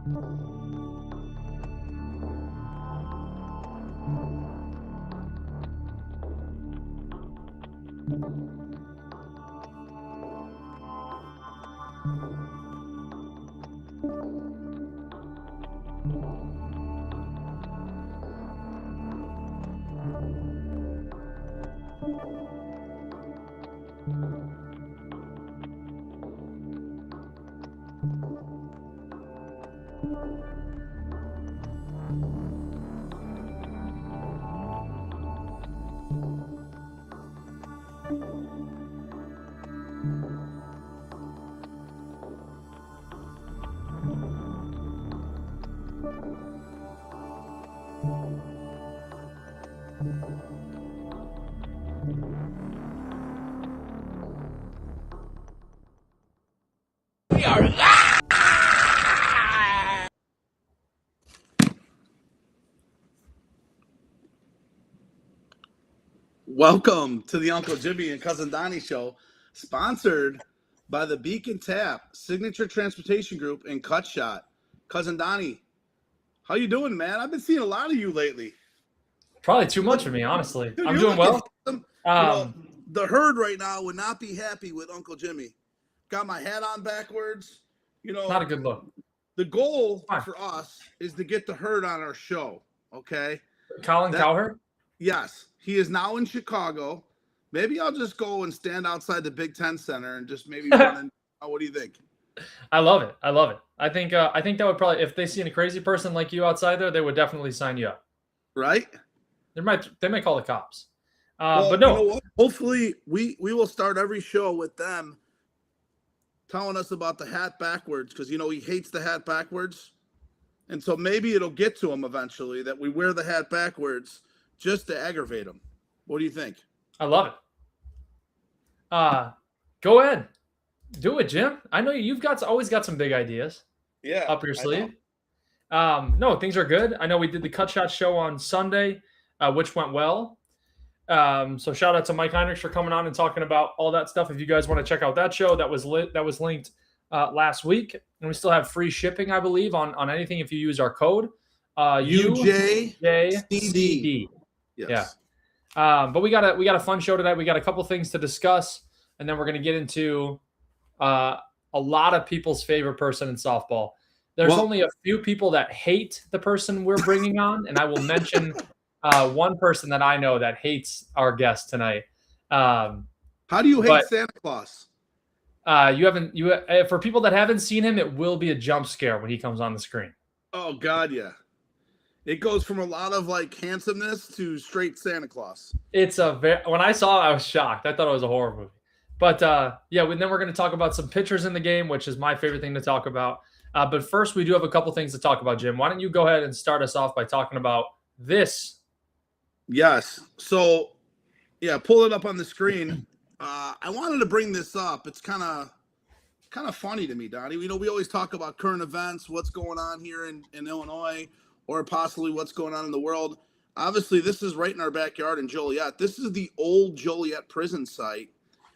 We are live! Welcome to the Uncle Jimmy and Cousin Donnie Show, sponsored by the Beacon Tap, Signature Transportation Group, and Cut Shot. Cousin Donnie, how you doing, man? I've been seeing a lot of you lately. Probably too much for me, honestly. Dude, I'm doing well. The herd right now would not be happy with Uncle Jimmy. Got my hat on backwards. Not a good look. The goal for us is to get the herd on our show, okay? Colin Cowherd? Yes. He is now in Chicago. Maybe I'll just go and stand outside the Big Ten Center and just maybe run in. What do you think? I love it. I think that would probably, if they see a crazy person like you outside there, they would definitely sign you up. Right? They might call the cops. Well, but no. You know what? Hopefully we will start every show with them telling us about the hat backwards, because he hates the hat backwards. And so maybe it'll get to him eventually that we wear the hat backwards just to aggravate him. What do you think? I love it. Go ahead. Do it, Jim. I know you've always got some big ideas. Yeah. Up your sleeve. No, things are good. I know we did the Cut Shot show on Sunday, which went well. So shout out to Mike Heinrichs for coming on and talking about all that stuff. If you guys want to check out that show, that was linked last week, and we still have free shipping, I believe, on anything if you use our code UJCD. Yes. Yeah. But we got a fun show tonight. We got a couple things to discuss, and then we're going to get into a lot of people's favorite person in softball. There's only a few people that hate the person we're bringing on, and I will mention one person that I know that hates our guest tonight. How do you hate Santa Claus? For people that haven't seen him, it will be a jump scare when he comes on the screen. Oh God, yeah. It goes from a lot of handsomeness to straight Santa Claus. When I saw it, I was shocked. I thought it was a horror movie. But then we're going to talk about some pitchers in the game, which is my favorite thing to talk about. But first, we do have a couple things to talk about, Jim. Why don't you go ahead and start us off by talking about this? Yes. So, pull it up on the screen. I wanted to bring this up. It's kind of funny to me, Donnie. We always talk about current events, what's going on here in Illinois, or possibly what's going on in the world. Obviously, this is right in our backyard in Joliet. This is the old Joliet prison site.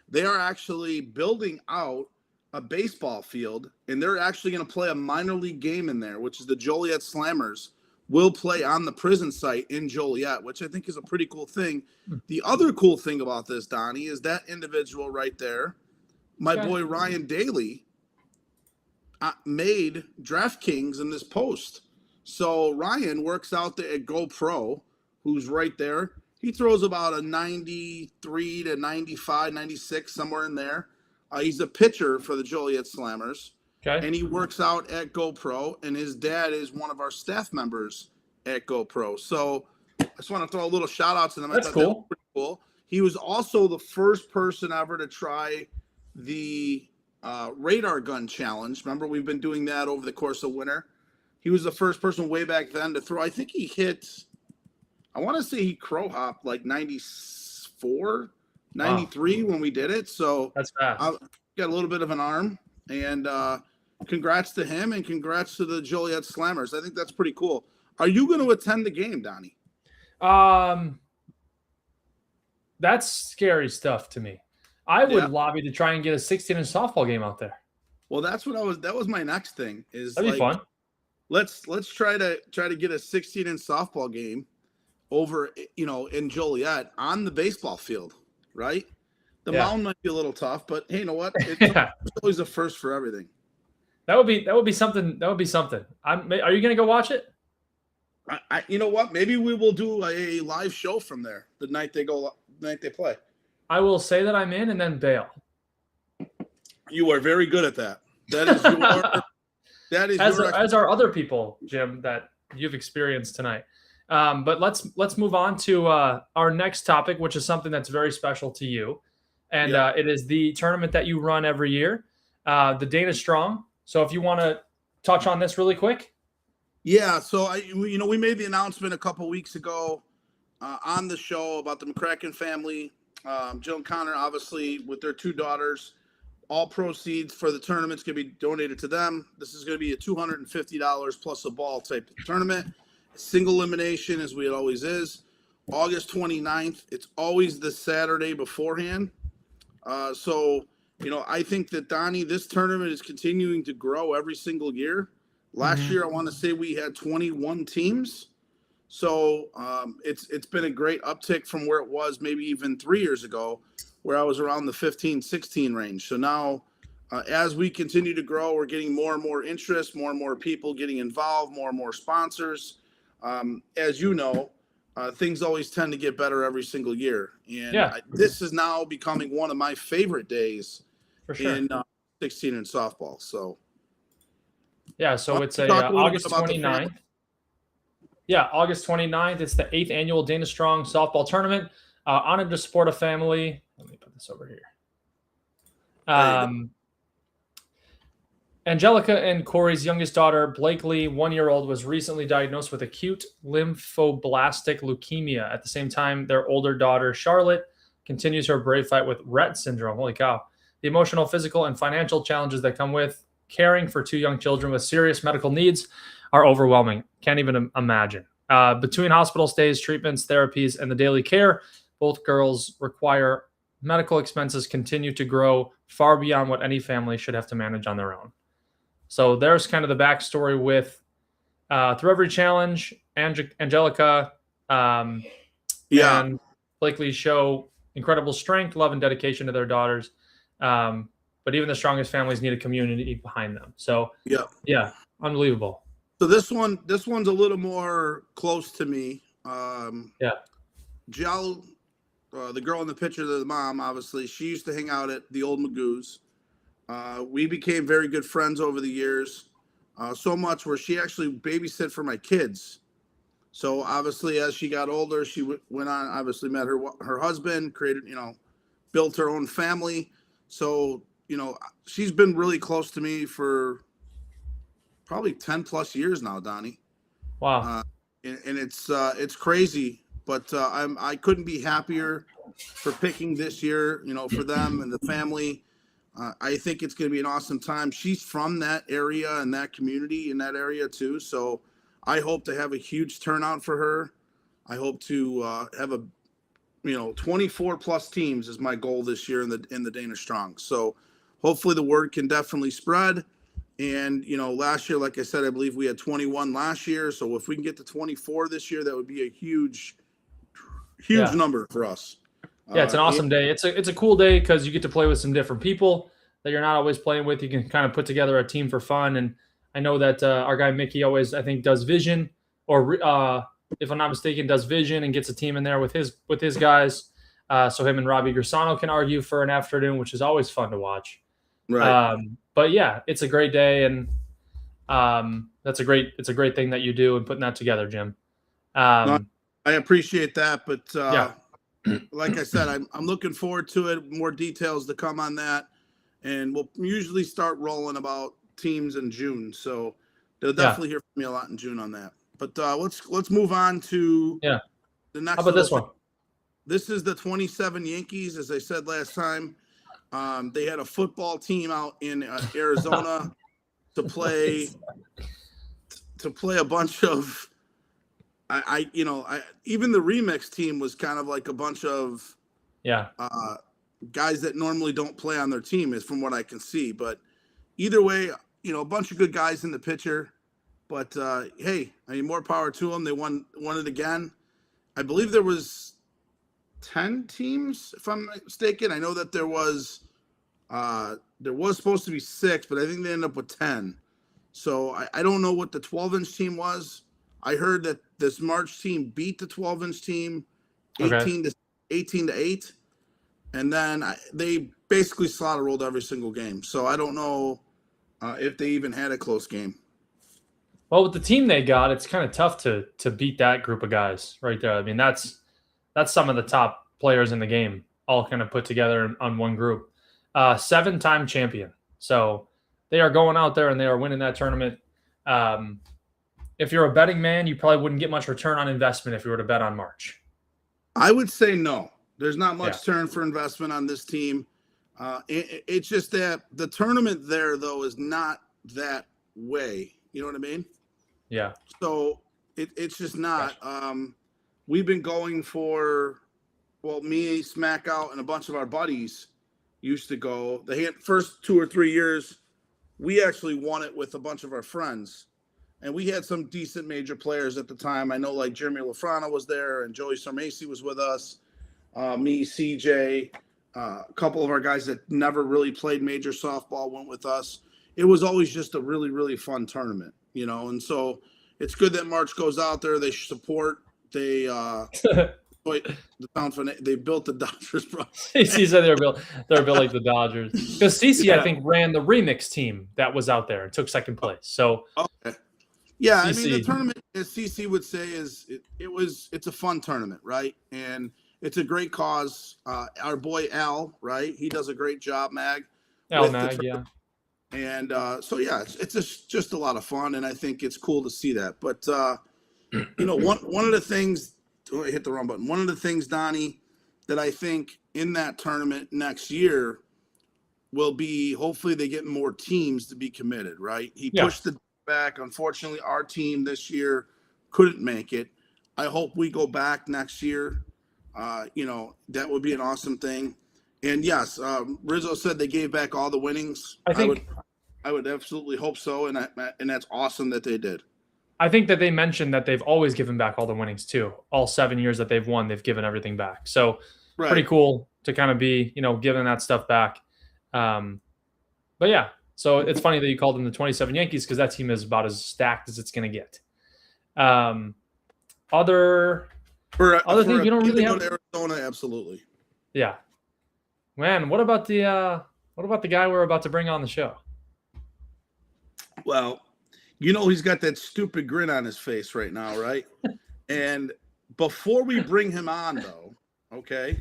They are actually building out a baseball field, and they're actually going to play a minor league game in there, which is the Joliet Slammers will play on the prison site in Joliet, which I think is a pretty cool thing. The other cool thing about this, Donnie, is that individual right there, my boy Ryan Daly, made DraftKings in this post. So Ryan works out there at GoPro, who's right there. He throws about a 93 to 95, 96, somewhere in there. He's a pitcher for the Joliet Slammers. Okay. And he works out at GoPro, and his dad is one of our staff members at GoPro. So I just want to throw a little shout out to them. That's I thought cool. that was pretty cool. He was also the first person ever to try the radar gun challenge. Remember, we've been doing that over the course of winter. He was the first person way back then to throw. I think he hit, I want to say he crow hopped 94, 93 when we did it. So that's fast. Got a little bit of an arm, and congrats to him and congrats to the Joliet Slammers. I think that's pretty cool. Are you going to attend the game, Donnie? That's scary stuff to me. I would lobby to try and get a 16-inch softball game out there. Well, that was my next thing. That'd be fun. let's try to get a 16-inch softball game over, in Joliet on the baseball field, right? The Yeah. mound might be a little tough, but hey, you know what? Yeah. It's always a first for everything. That would be something. That would be something. Are you gonna go watch it? You know what? Maybe we will do a live show from there the night they play. I will say that I'm in and then bail. You are very good at that. That is your as are other people, Jim, that you've experienced tonight. But let's move on to our next topic, which is something that's very special to you, and it is the tournament that you run every year, the Dana Strong. So if you want to touch on this really quick. Yeah, so we made the announcement a couple weeks ago on the show about the McCracken family, Jill and Connor, obviously with their two daughters. All proceeds for the tournament's going to be donated to them. This is going to be a $250 plus a ball type tournament. Single elimination, as it always is. August 29th. It's always the Saturday beforehand. I think that, Donnie, this tournament is continuing to grow every single year. Last year, I want to say we had 21 teams. So it's been a great uptick from where it was maybe even 3 years ago, where I was around the 15, 16 range. So now, as we continue to grow, we're getting more and more interest, more and more people getting involved, more and more sponsors. As you know, things always tend to get better every single year. And this is now becoming one of my favorite days for sure. in 16 in softball. So, so it's August 29th. Yeah, August 29th. It's the 8th annual Dana Strong softball tournament. Honored to support a family. Let me put this over here. Angelica and Corey's youngest daughter, Blakely, 1-year-old, was recently diagnosed with acute lymphoblastic leukemia. At the same time, their older daughter, Charlotte, continues her brave fight with Rett syndrome. Holy cow. The emotional, physical, and financial challenges that come with caring for two young children with serious medical needs are overwhelming. Can't even imagine. Between hospital stays, treatments, therapies, and the daily care, both girls require medical expenses continue to grow far beyond what any family should have to manage on their own. So there's kind of the backstory with through every challenge, Angelica and Blakely show incredible strength, love, and dedication to their daughters. But even the strongest families need a community behind them. So unbelievable. So this one's a little more close to me. Jill, the girl in the picture, the mom, obviously, she used to hang out at the old Magoo's. We became very good friends over the years, so much where she actually babysit for my kids. So obviously, as she got older, she went on, obviously met her husband, created, built her own family. So, she's been really close to me for probably 10 plus years now, Donnie. Wow. And it's crazy, but I couldn't be happier for picking this year, for them and the family. I think it's going to be an awesome time. She's from that area and that community in that area too. So I hope to have a huge turnout for her. I hope to have 24 plus teams is my goal this year in the Dana Strong. So hopefully the word can definitely spread. And, last year, like I said, I believe we had 21 last year. So if we can get to 24 this year, that would be a huge number for us. Yeah, it's an awesome day. It's a cool day because you get to play with some different people that you're not always playing with. You can kind of put together a team for fun. And I know that our guy Mickey always, I think, does vision, or if I'm not mistaken, does vision and gets a team in there with his guys. So him and Robbie Grisano can argue for an afternoon, which is always fun to watch. Right. But yeah, it's a great day, and it's a great thing that you do and putting that together, Jim. I appreciate that, but like I said, I'm looking forward to it. More details to come on that, and we'll usually start rolling about teams in June. So they'll definitely hear from me a lot in June on that. But let's move on to the next. How about this one? This is the 27 Yankees, as I said last time. They had a football team out in Arizona to play a bunch of. Even the remix team was kind of like a bunch of guys that normally don't play on their team, is from what I can see. But either way, a bunch of good guys in the picture. But hey, I mean, more power to them. They won it again. I believe there was 10 teams, if I'm not mistaken. I know that there was supposed to be 6, but I think they ended up with 10. So I don't know what the 12-inch team was. I heard that this March team beat the 12-inch team 18 to 8, and then they basically slaughter rolled every single game. So I don't know if they even had a close game. Well, with the team they got, it's kind of tough to beat that group of guys right there. I mean, that's some of the top players in the game, all kind of put together on one group. 7-time champion. So they are going out there and they are winning that tournament. If you're a betting man, you probably wouldn't get much return on investment if you were to bet on March. I would say no. There's not much turn for investment on this team. It's just that the tournament there, though, is not that way. You know what I mean? Yeah. So it's just not. We've been going for, me, Smack Out, and a bunch of our buddies used to go. The first 2 or 3 years, we actually won it with a bunch of our friends. And we had some decent major players at the time. I know like Jeremy Lafrano was there and Joey Sarmacy was with us. Me, CJ, a couple of our guys that never really played major softball went with us. It was always just a really, really fun tournament, and so it's good that March goes out there. They support. They they built the Dodgers, bro. CC said they're built like the Dodgers because CC I think ran the remix team that was out there and took second place. So okay. Yeah, CC. I mean the tournament, as CC would say, it's a fun tournament, right? And it's a great cause. Our boy Al, right? He does a great job, Mag. Al Mag, yeah. And so yeah, it's just a lot of fun, and I think it's cool to see that. But one of the things, I hit the wrong button. One of the things, Donnie, that I think in that tournament next year will be hopefully they get more teams to be committed, right? He pushed the back. Unfortunately, our team this year couldn't make it. I hope we go back next year. That would be an awesome thing. And yes, Rizzo said they gave back all the winnings. I would absolutely hope so, and that's awesome that they did. I think that they mentioned that they've always given back all the winnings too. All 7 years that they've won, they've given everything back. So pretty cool to kind of be, giving that stuff back. But yeah, so it's funny that you called them the 27 Yankees because that team is about as stacked as it's going to get. Other things you don't really have. Arizona, absolutely. Yeah, man. What about the guy we're about to bring on the show? Well, he's got that stupid grin on his face right now, right? And before we bring him on, though, okay?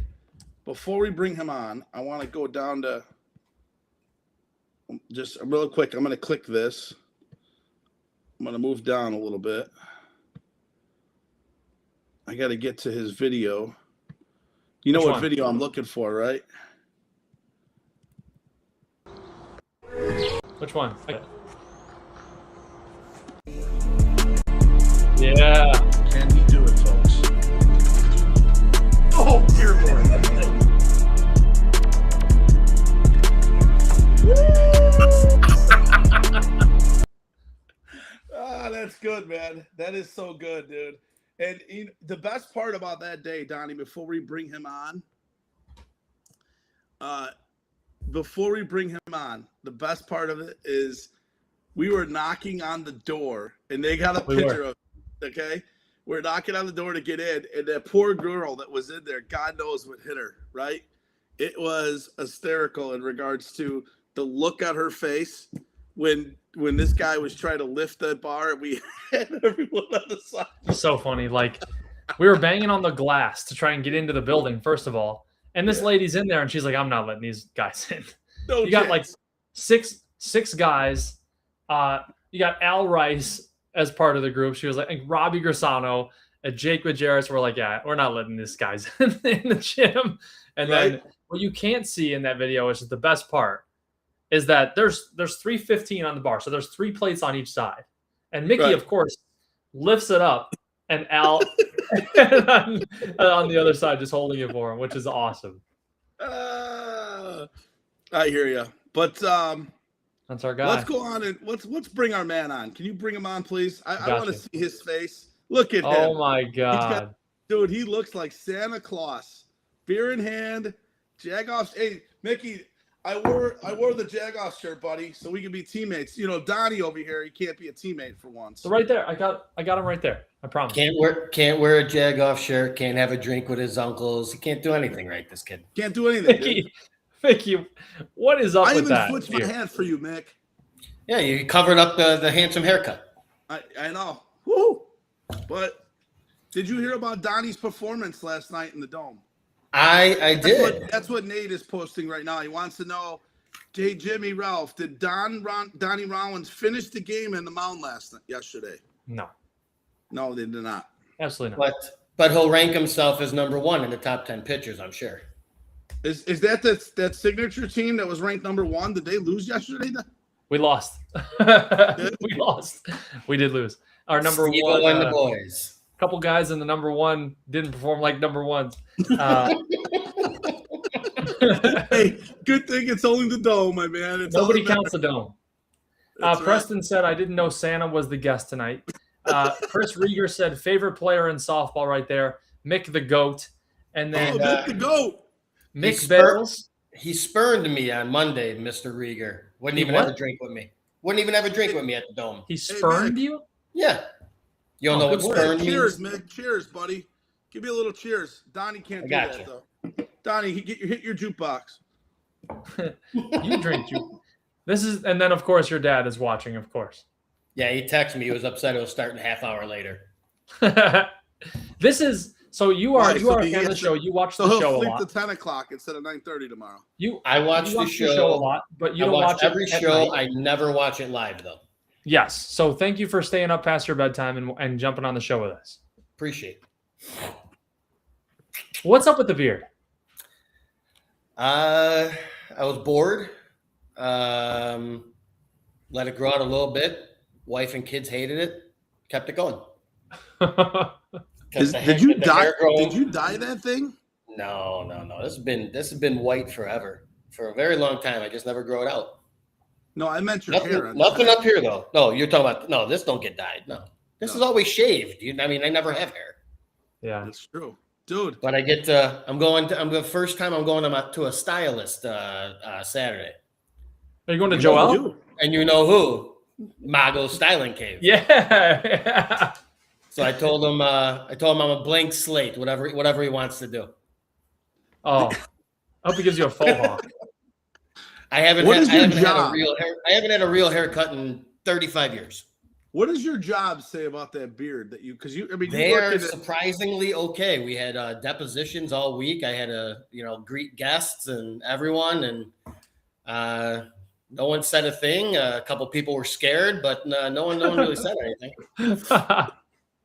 Before we bring him on, I want to go down to just real quick. I'm going to click this. I'm going to move down a little bit. I got to get to his video. You know what video I'm looking for, right? Which one? Yeah. Can he do it, folks? Oh, dear Lord. That's good, man. That is so good, dude. And the best part about that day, Donnie, before we bring him on, the best part of it is we were knocking on the door, and they got a picture of it, okay? We're knocking on the door to get in, and that poor girl that was in there, God knows what hit her, right? It was hysterical in regards to the look on her face when this guy was trying to lift that bar, and we had everyone on the side. So funny. Like, we were banging on the glass to try and get into the building, first of all. And this lady's in there, and she's like, I'm not letting these guys in. You got like six guys. You got Al Rice as part of the group. She was like Robbie Grisano and Jake Majerus were like, yeah, we're not letting these guys in the gym. And then what you can't see in that video, which is the best part, is that there's 315 on the bar. So there's 3 plates on each side. And Mickey, of course, lifts it up, and Al on the other side just holding it for him, which is awesome. I hear you. But That's our guy. Let's go on and let's bring our man on. Can you bring him on, please? I want to you. see his face. Look at him. Oh my God. Dude, he looks like Santa Claus. Beer in hand, Jagoffs. Hey, Mickey, I wore the Jagoff shirt, buddy, so we can be teammates. You know, Donnie over here, he can't be a teammate for once. So right there, I got him right there. I promise. Can't wear a Jagoff shirt. Can't have a drink with his uncles. He can't do anything right. This kid can't do anything. Mickey, what is up with that? I even switched my hat for you, Mick. Yeah, you covered up the handsome haircut. I know. Woo! But did you hear about Donnie's performance last night in the Dome? I did. That's what Nate is posting right now. He wants to know, hey, Jimmy, Ralph, did Donnie Rollins finish the game in the mound yesterday? No. No, they did not. Absolutely not. But he'll rank himself as number 1 in the top 10 pitchers, I'm sure. Is that signature team that was ranked number 1? Did they lose yesterday? We lost. We lost. We did lose. Our number Steve 1 and the boys. Couple guys in the number 1 didn't perform like number 1s. Hey, good thing it's only the Dome, my man. Nobody counts the Dome. Right. Preston said, I didn't know Santa was the guest tonight. Chris Rieger said, favorite player in softball right there, Mick the GOAT. And then Mick the GOAT. Mick Bales. He spurned me on Monday, Mr. Rieger. Wouldn't even have a drink with me. Wouldn't even have a drink with me at the Dome. He spurned you? Yeah. You don't know what spurn means? Cheers, Mick. Cheers, buddy. Give me a little cheers. Donnie can't do that, though. Donnie, hit your jukebox. You drink juice. And then, of course, your dad is watching, of course. Yeah, he texted me. He was upset it was starting a half hour later. So you are a fan of the show. You watch the show a lot. So he'll sleep to 10 o'clock instead of 9:30 tomorrow. I watch the show a lot, but you don't watch watch every show. I never watch it live, though. Yes. So thank you for staying up past your bedtime and jumping on the show with us. Appreciate it. What's up with the beard? I was bored. Let it grow out a little bit. Wife and kids hated it. Kept it going. Did you dye that thing? No. This has been white forever. For a very long time. I just never grow it out. No, I meant your hair. Nothing up here though. No, you're talking about this don't get dyed. No. This is always shaved. I never have hair. Yeah. That's true. Dude. But I'm the first time I'm going to a stylist Saturday. Are you going to Joel? And you know who? Mago's Styling Cave. Yeah. So I told him I'm a blank slate, whatever he wants to do. Oh, I hope he gives you a faux hawk. I haven't had a real haircut in 35 years. What does your job say about that beard they are surprisingly okay. We had depositions all week. I had to greet guests and everyone, and no one said a thing. A couple people were scared, but no one really said anything.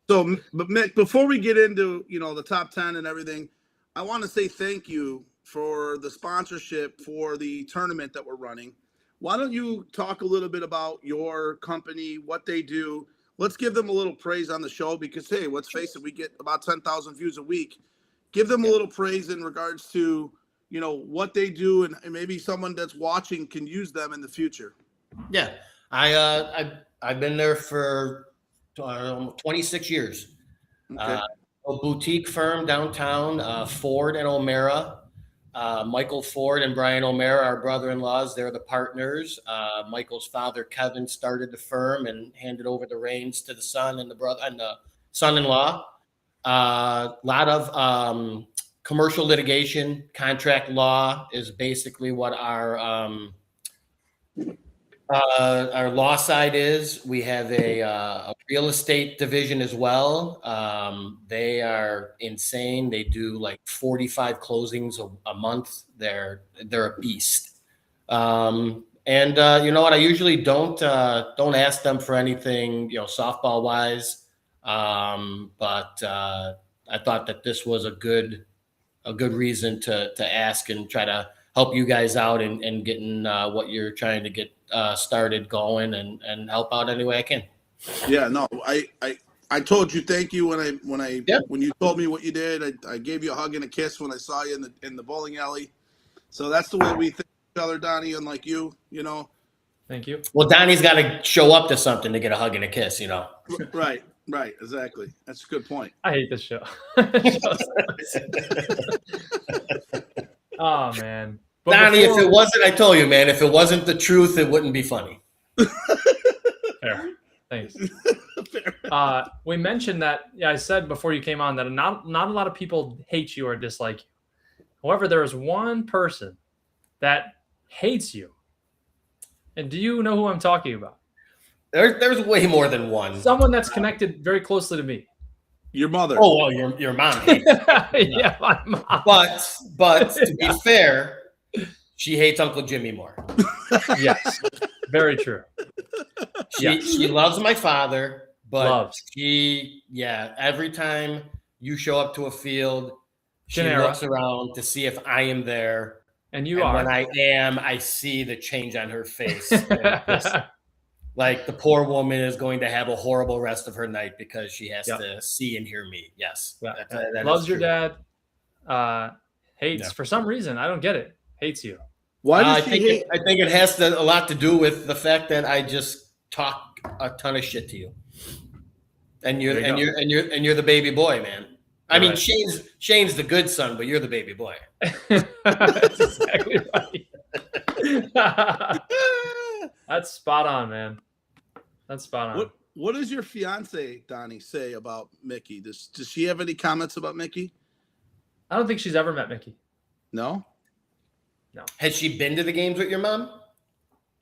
So, but Mick, before we get into the top 10 and everything, I want to say thank you for the sponsorship for the tournament that we're running. Why don't you talk a little bit about your company, what they do? Let's give them a little praise on the show because, hey, let's face it, we get about 10,000 views a week. Give them a little praise in regards to, what they do, and maybe someone that's watching can use them in the future. Yeah, I've been there for 26 years. Okay. A boutique firm downtown, Ford and O'Mara. Michael Ford and Brian O'Mara are brother-in-laws. They're the partners. Michael's father, Kevin, started the firm and handed over the reins to the son and the son-in-law. A lot of commercial litigation, contract law is basically what our law side is. We have a real estate division as well. They are insane. They do like 45 closings a month. They're a beast. And you know what? I usually don't ask them for anything, softball wise. But I thought that this was a good reason to ask and try to help you guys out and getting what you're trying to get started going and help out any way I can. Yeah, no, I told you thank you when you told me what you did. I gave you a hug and a kiss when I saw you in the bowling alley. So that's the way we think of each other, Donnie, unlike you. Thank you. Well, Donnie's got to show up to something to get a hug and a kiss, Right, exactly. That's a good point. I hate this show. Oh man, but Donnie, if it wasn't, I told you, man, if it wasn't the truth, it wouldn't be funny. Fair. Thanks. We mentioned that. Yeah, I said before you came on that not a lot of people hate you or dislike you. However, there is one person that hates you. And do you know who I'm talking about? There's way more than one. Someone that's connected very closely to me. Your mother. Oh, well, your mom hates you. Yeah, my mom. But to be fair, she hates Uncle Jimmy more. Yes, very true. She loves my father, but Loves. every time you show up to a field, she Genera. looks around to see if I am there. And you are. When I am, I see the change on her face. Like the poor woman is going to have a horrible rest of her night because she has to see and hear me. Yes. Yeah. That Loves is your true. dad. Hates for some reason. I don't get it. Hates you. Why does she hate? I think it has a lot to do with the fact that I just talk a ton of shit to you. And you're the baby boy, man. I mean, right. Shane's the good son, but you're the baby boy. That's exactly right. That's spot on, man. That's spot on. What does your fiance Donnie say about Mickey? Does she have any comments about Mickey? I don't think she's ever met Mickey. No. Has she been to the games with your mom?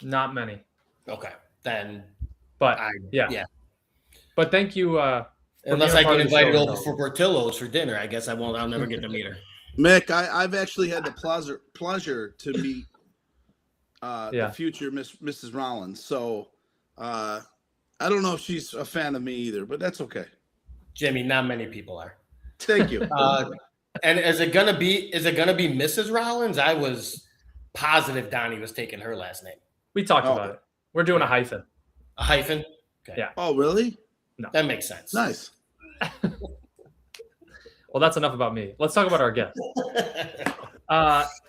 Not many. Okay, then. But yeah. But thank you. Unless I get invited over for Portillo's for dinner, I guess I'll never get to meet her. Mick, I've actually had the pleasure to meet the future Mrs. Rollins. So I don't know if she's a fan of me either, but that's okay. Jimmy, not many people are. Thank you. And is it gonna be Mrs. Rollins? I was positive Donnie was taking her last name. We talked about it. We're doing a hyphen. A hyphen? Okay. Yeah. Oh, really? No. That makes sense. Nice. Well, that's enough about me. Let's talk about our guest.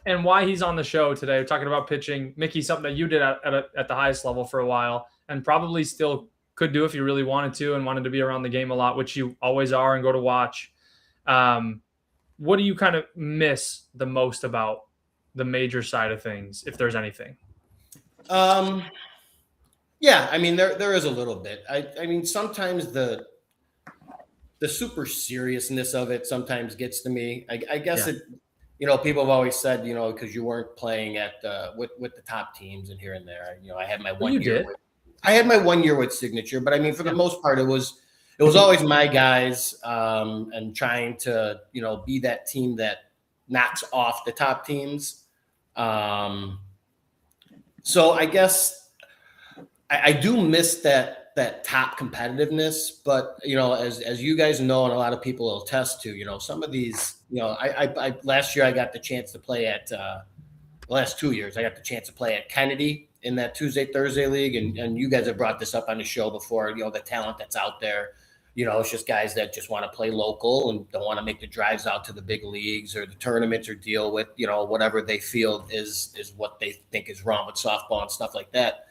And why he's on the show today. We're talking about pitching. Mickey, something that you did at the highest level for a while and probably still could do if you really wanted to and wanted to be around the game a lot, which you always are and go to watch. What do you kind of miss the most about the major side of things, if there's anything? Yeah, I mean, there is a little bit. I mean, sometimes the super seriousness of it sometimes gets to me. I guess it, people have always said, because you weren't playing at with the top teams and here and there. I had my 1 year. I had my 1 year with Signature, but I mean, for the most part, it was always my guys and trying to be that team that knocks off the top teams. So I guess I do miss that top competitiveness, but as you guys know, and a lot of people will attest to, some of these, I last year I got the chance to play at the last 2 years I got the chance to play at Kennedy in that Tuesday-Thursday league, and you guys have brought this up on the show before. The talent that's out there, it's just guys that just want to play local and don't want to make the drives out to the big leagues or the tournaments or deal with whatever they feel is what they think is wrong with softball and stuff like that.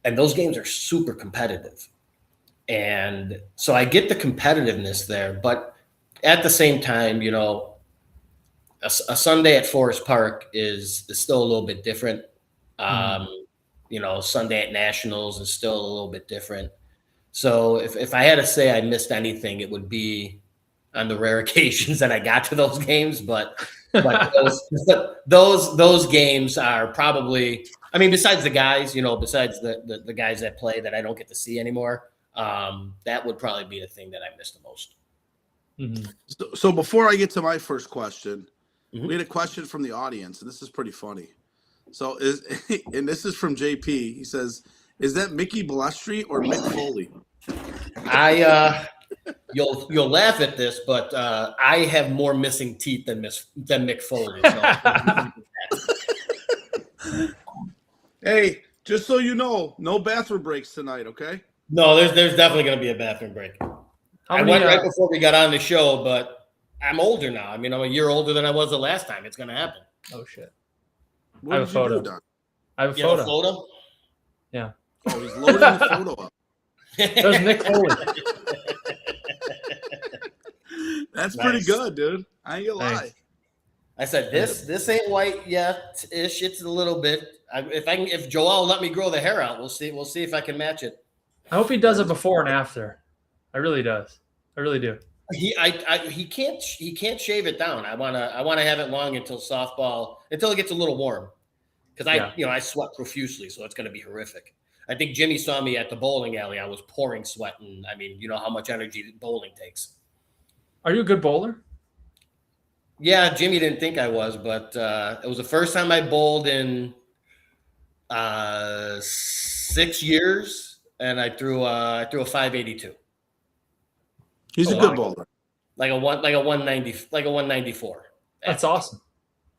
And those games are super competitive. And so I get the competitiveness there, but at the same time, a Sunday at Forest Park is still a little bit different. Sunday at Nationals is still a little bit different. So if I had to say I missed anything, it would be on the rare occasions that I got to those games. But those games are probably, I mean, besides the guys, besides the guys that play that I don't get to see anymore, that would probably be the thing that I miss the most. Mm-hmm. So before I get to my first question, we had a question from the audience, and this is pretty funny. So and this is from JP. He says, "Is that Mickey Balestri or Mick Foley?" You'll laugh at this, but I have more missing teeth than Mick Foley. So. Hey, just so you know, no bathroom breaks tonight, okay? No, there's definitely going to be a bathroom break. I went right before we got on the show, but I'm older now. I mean, I'm a year older than I was the last time. It's going to happen. Oh, shit. What did you do, Don? I have a photo. Yeah. Oh, he's loading the photo up. There's Nick Foley. That's Nice. pretty good, dude. I ain't gonna lie. Thanks. I said this ain't white yet ish. It's a little bit. If Joel let me grow the hair out, we'll see if I can match it. I hope he does it before and after. I really does. I really do. He can't shave it down. I wanna have it long until it gets a little warm, because I sweat profusely, so it's gonna be horrific. I think Jimmy saw me at the bowling alley. I was pouring sweat, and I mean, you know how much energy bowling takes. Are you a good bowler? Yeah, Jimmy didn't think I was, but it was the first time I bowled in 6 years, and I threw a 582. He's a good bowler. Like a 190, like a 194. That's awesome.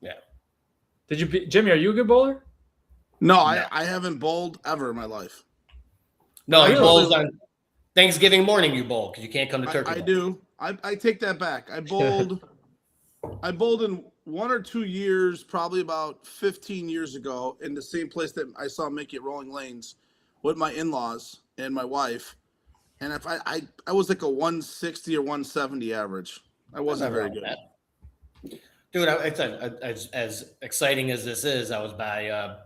Yeah. Jimmy, are you a good bowler? No, I haven't bowled ever in my life. No, he bowls on Thanksgiving morning. You bowl because you can't come to Turkey. I do. I take that back. I bowled in 1 or 2 years, probably about 15 years ago, in the same place that I saw Mickey at Rolling Lanes with my in-laws and my wife. And if I was like a 160 or 170 average. I wasn't very good. Dude, as exciting as this is, I was by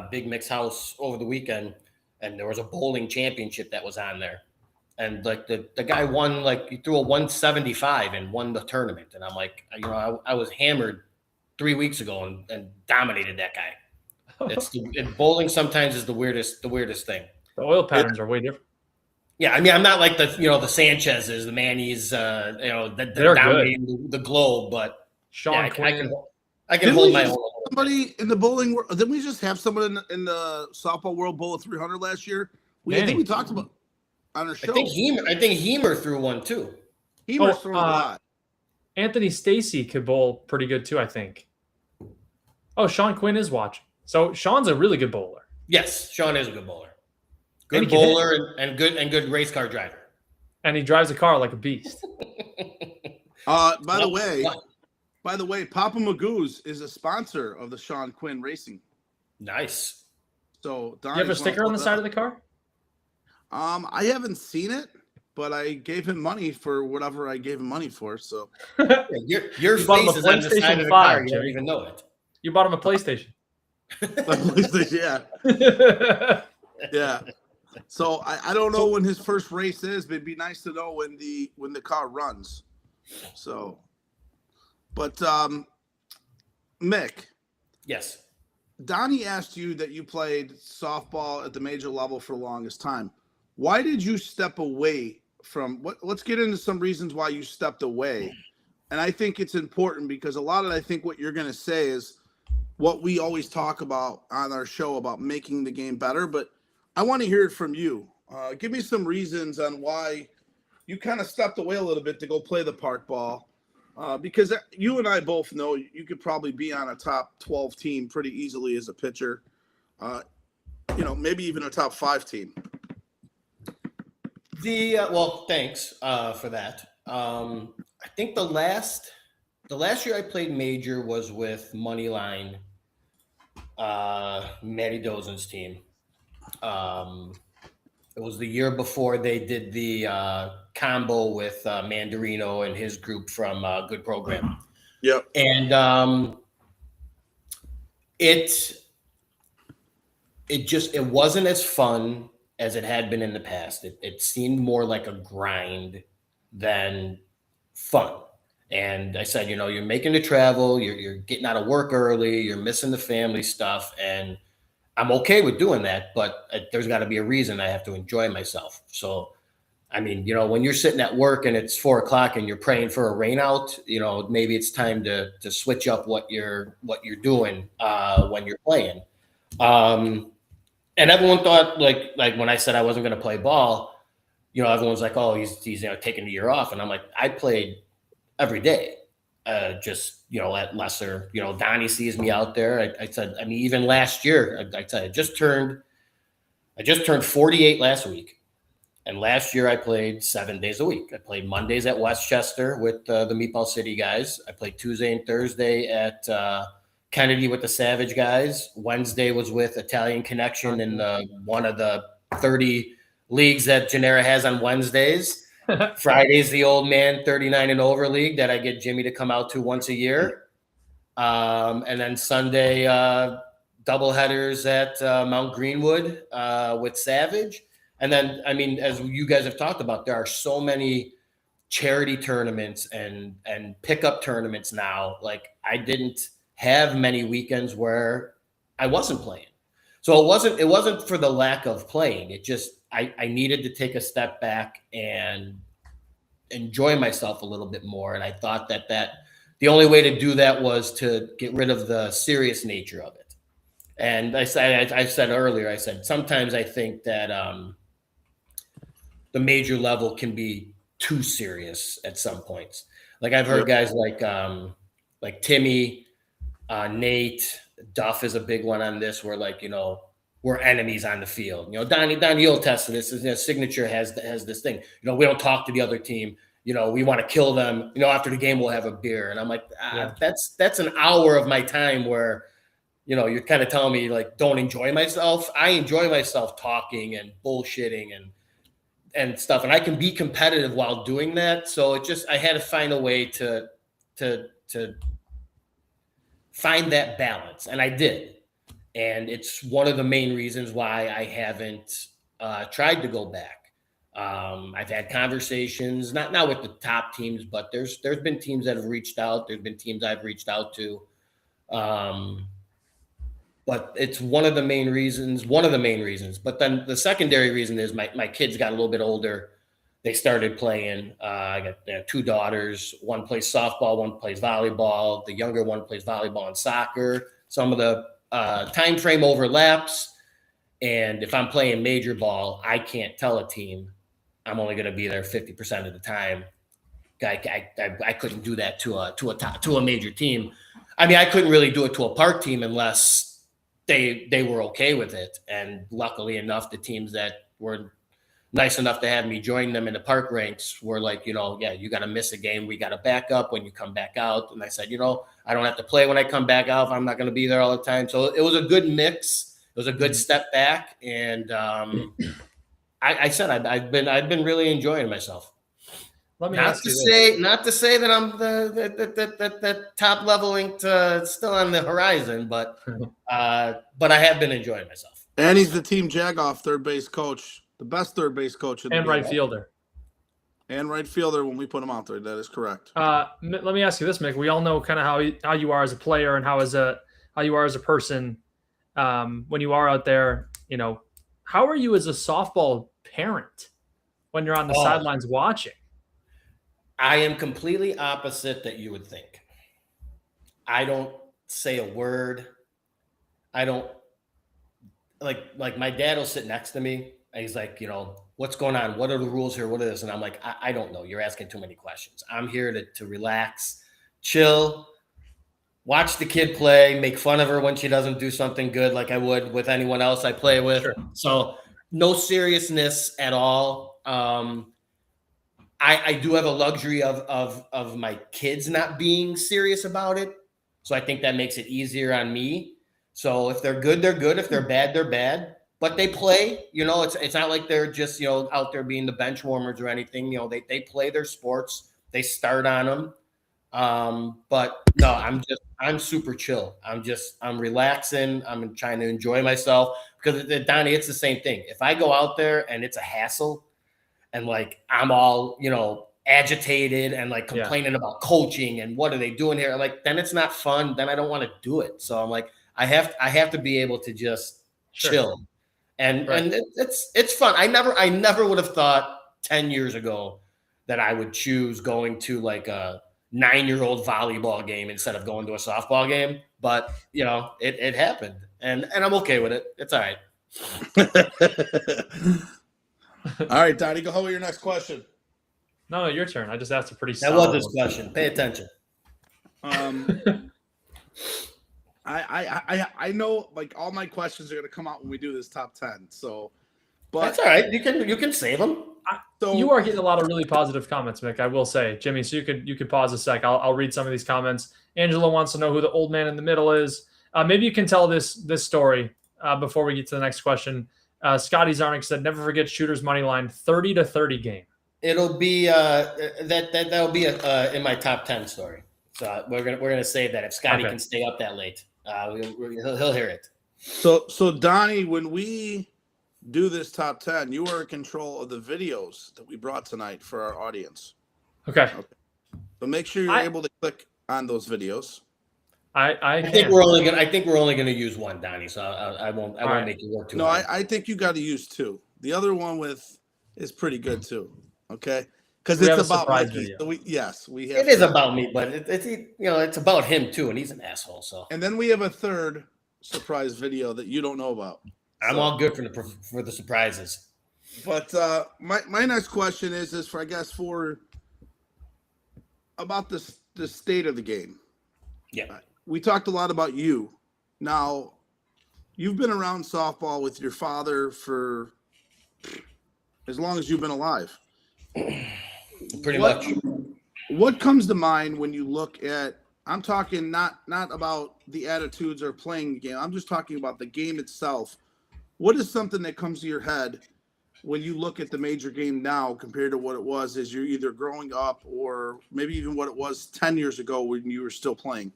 Big Mick's house over the weekend, and there was a bowling championship that was on there. And like the guy won, like he threw a 175 and won the tournament. And I'm like, I was hammered 3 weeks ago and dominated that guy. Bowling sometimes is the weirdest thing. The oil patterns are way different. Yeah, I mean, I'm not like the Sanchez's, the Mannies, that They're dominating the globe, but Sean Quinn. I can hold my own. Somebody in the bowling world, didn't we just have someone in the softball world bowl at 300 last year? I think we talked about on our show. I think Hemer threw one too. Hemer's thrown a lot. Anthony Stacy could bowl pretty good too, I think. Oh, Sean Quinn is watching. So Sean's a really good bowler. Yes, Sean is a good bowler. Good bowler and good race car driver. And he drives a car like a beast. By the way, Papa Magoo's is a sponsor of the Sean Quinn Racing. Nice. So you have a sticker on the side of the car? I haven't seen it, but I gave him money for whatever I gave him money for. So your face is on the side of the car. You don't even know it. You bought him a PlayStation. Yeah. Yeah. So I don't know when his first race is, but it'd be nice to know when the car runs. So, but Mick. Yes. Donnie asked you that you played softball at the major level for the longest time. Why did you step away from let's get into some reasons why you stepped away. And I think it's important because a lot of I think what you're going to say is what we always talk about on our show about making the game better, but I want to hear it from you. Give me some reasons on why you kind of stepped away a little bit to go play the park ball. Because you and I both know you could probably be on a top 12 team pretty easily as a pitcher. Maybe even a top 5 team. Well, thanks for that. I think the last year I played major was with Moneyline, Matty Dozen's team. It was the year before they did the combo with Mandarino and his group from Good Program. Yep. And it wasn't as fun as it had been in the past. It seemed more like a grind than fun. And I said, you're making the travel, you're getting out of work early, you're missing the family stuff, and I'm okay with doing that, but there's got to be a reason I have to enjoy myself. So, I mean, when you're sitting at work and it's 4:00 and you're praying for a rain out, maybe it's time to switch up what you're doing when you're playing. And everyone thought like when I said I wasn't going to play ball, everyone's like, oh, he's taking the year off. And I'm like, I played every day. Just at lesser, Donnie sees me out there. I said, I mean, even last year, I said, I just turned 48 last week. And last year I played 7 days a week. I played Mondays at Westchester with the Meatball City guys. I played Tuesday and Thursday at Kennedy with the Savage guys. Wednesday was with Italian Connection in one of the 30 leagues that Genera has on Wednesdays. Friday's the old man 39 and over league that I get Jimmy to come out to once a year. And then Sunday, double headers at Mount Greenwood with Savage. And then, I mean, as you guys have talked about, there are so many charity tournaments and pickup tournaments now. Like, I didn't have many weekends where I wasn't playing. So it wasn't for the lack of playing. It just, I needed to take a step back and enjoy myself a little bit more. And I thought that the only way to do that was to get rid of the serious nature of it. And I said earlier, I said, sometimes I think that the major level can be too serious at some points. Like, I've heard guys like Timmy, Nate, Duff is a big one on this, where, like, you know, we're enemies on the field. You know, Donnie will test this. His signature has this thing. You know, we don't talk to the other team. You know, we want to kill them. You know, after the game, we'll have a beer. And I'm like, that's an hour of my time where, you know, you're kind of telling me, like, don't enjoy myself. I enjoy myself talking and bullshitting and stuff. And I can be competitive while doing that. So I had to find a way to find that balance. And I did. And it's one of the main reasons why I haven't tried to go back. I've had conversations, not with the top teams, but there's been teams that have reached out. There's been teams I've reached out to. But it's one of the main reasons. But then the secondary reason is my kids got a little bit older. They started playing. I got 2 daughters. One plays softball, one plays volleyball. The younger one plays volleyball and soccer. Some of the time frame overlaps, and if I'm playing major ball, I can't tell a team I'm only going to be there 50% of the time. I couldn't do that to a major team. I mean, I couldn't really do it to a park team unless they were okay with it. And luckily enough, the teams that were nice enough to have me join them in the park ranks were like, you know, yeah, you got to miss a game. We got to back up when you come back out. And I said, you know, I don't have to play when I come back out. I'm not going to be there all the time. So it was a good mix. It was a good step back. And I said, I've been really enjoying myself. Let me not to say that I'm the top leveling still on the horizon, but I have been enjoying myself. And he's the Team Jagoff third base coach, the best third base coach in the and right fielder. And right fielder when we put him out there. That is correct. Let me ask you this, Mick. We all know kind of how you are as a player and how you are as a person when you are out there. You know, how are you as a softball parent when you're on the sidelines watching? I am completely opposite that you would think. I don't say a word. I don't like my dad will sit next to me. And he's like, you know, what's going on? What are the rules here? What are this? And I'm like, I don't know. You're asking too many questions. I'm here to relax, chill, watch the kid play, make fun of her when she doesn't do something good like I would with anyone else I play with. Sure. So no seriousness at all. I do have a luxury of my kids not being serious about it. So I think that makes it easier on me. So if they're good, they're good. If they're bad, they're bad. But they play, you know, it's not like they're just, you know, out there being the bench warmers or anything. You know, they play their sports. They start on them. But no, I'm super chill. I'm relaxing. I'm trying to enjoy myself because Donnie, it's the same thing. If I go out there and it's a hassle and like, I'm all, you know, agitated and like complaining about coaching and what are they doing here? Like, then it's not fun. Then I don't want to do it. So I'm like, I have to be able to just chill. And it's fun. I never would have thought 10 years ago that I would choose going to like a 9-year-old volleyball game instead of going to a softball game. But you know, it happened, and I'm okay with it. It's all right. All right, Donnie, go ahead with your next question. No, your turn. I just asked a pretty. That was his question. Pay attention. I know like all my questions are going to come out when we do this top 10. So, but that's all right. You can save them. So You are getting a lot of really positive comments, Mick. I will say, Jimmy. So you could pause a sec. I'll read some of these comments. Angela wants to know who the old man in the middle is. Maybe you can tell this story before we get to the next question. Scotty Zarnik said, "Never forget Shooter's money line, 30-30 game." It'll be that'll be in my top 10 story. So we're gonna say that if Scotty can stay up that late, he'll hear it. So Donnie, when we do this top 10, you are in control of the videos that we brought tonight for our audience. Okay. So make sure you're able to click on those videos. I think we're only gonna use one, Donnie. So I won't make you work too hard. I think you got to use two. The other one is pretty good too. Okay, because it's about Mickey. So we have. It is about me, but it's about him too, and he's an asshole. So. And then we have a third surprise video that you don't know about. I'm all good for the surprises. But my next question is for about the state of the game. Yeah. We talked a lot about you. Now, you've been around softball with your father for as long as you've been alive. Pretty much. What comes to mind when you look at, I'm talking not about the attitudes or playing the game. I'm just talking about the game itself. What is something that comes to your head when you look at the major game now compared to what it was as you're either growing up or maybe even what it was 10 years ago when you were still playing?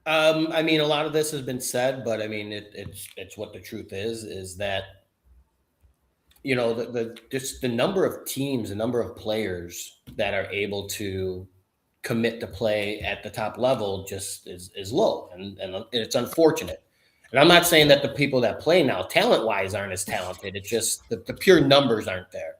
I mean, a lot of this has been said, but I mean, it's what the truth is that, just the number of teams, the number of players that are able to commit to play at the top level just is low. And it's unfortunate. And I'm not saying that the people that play now, talent-wise, aren't as talented. It's just the pure numbers aren't there.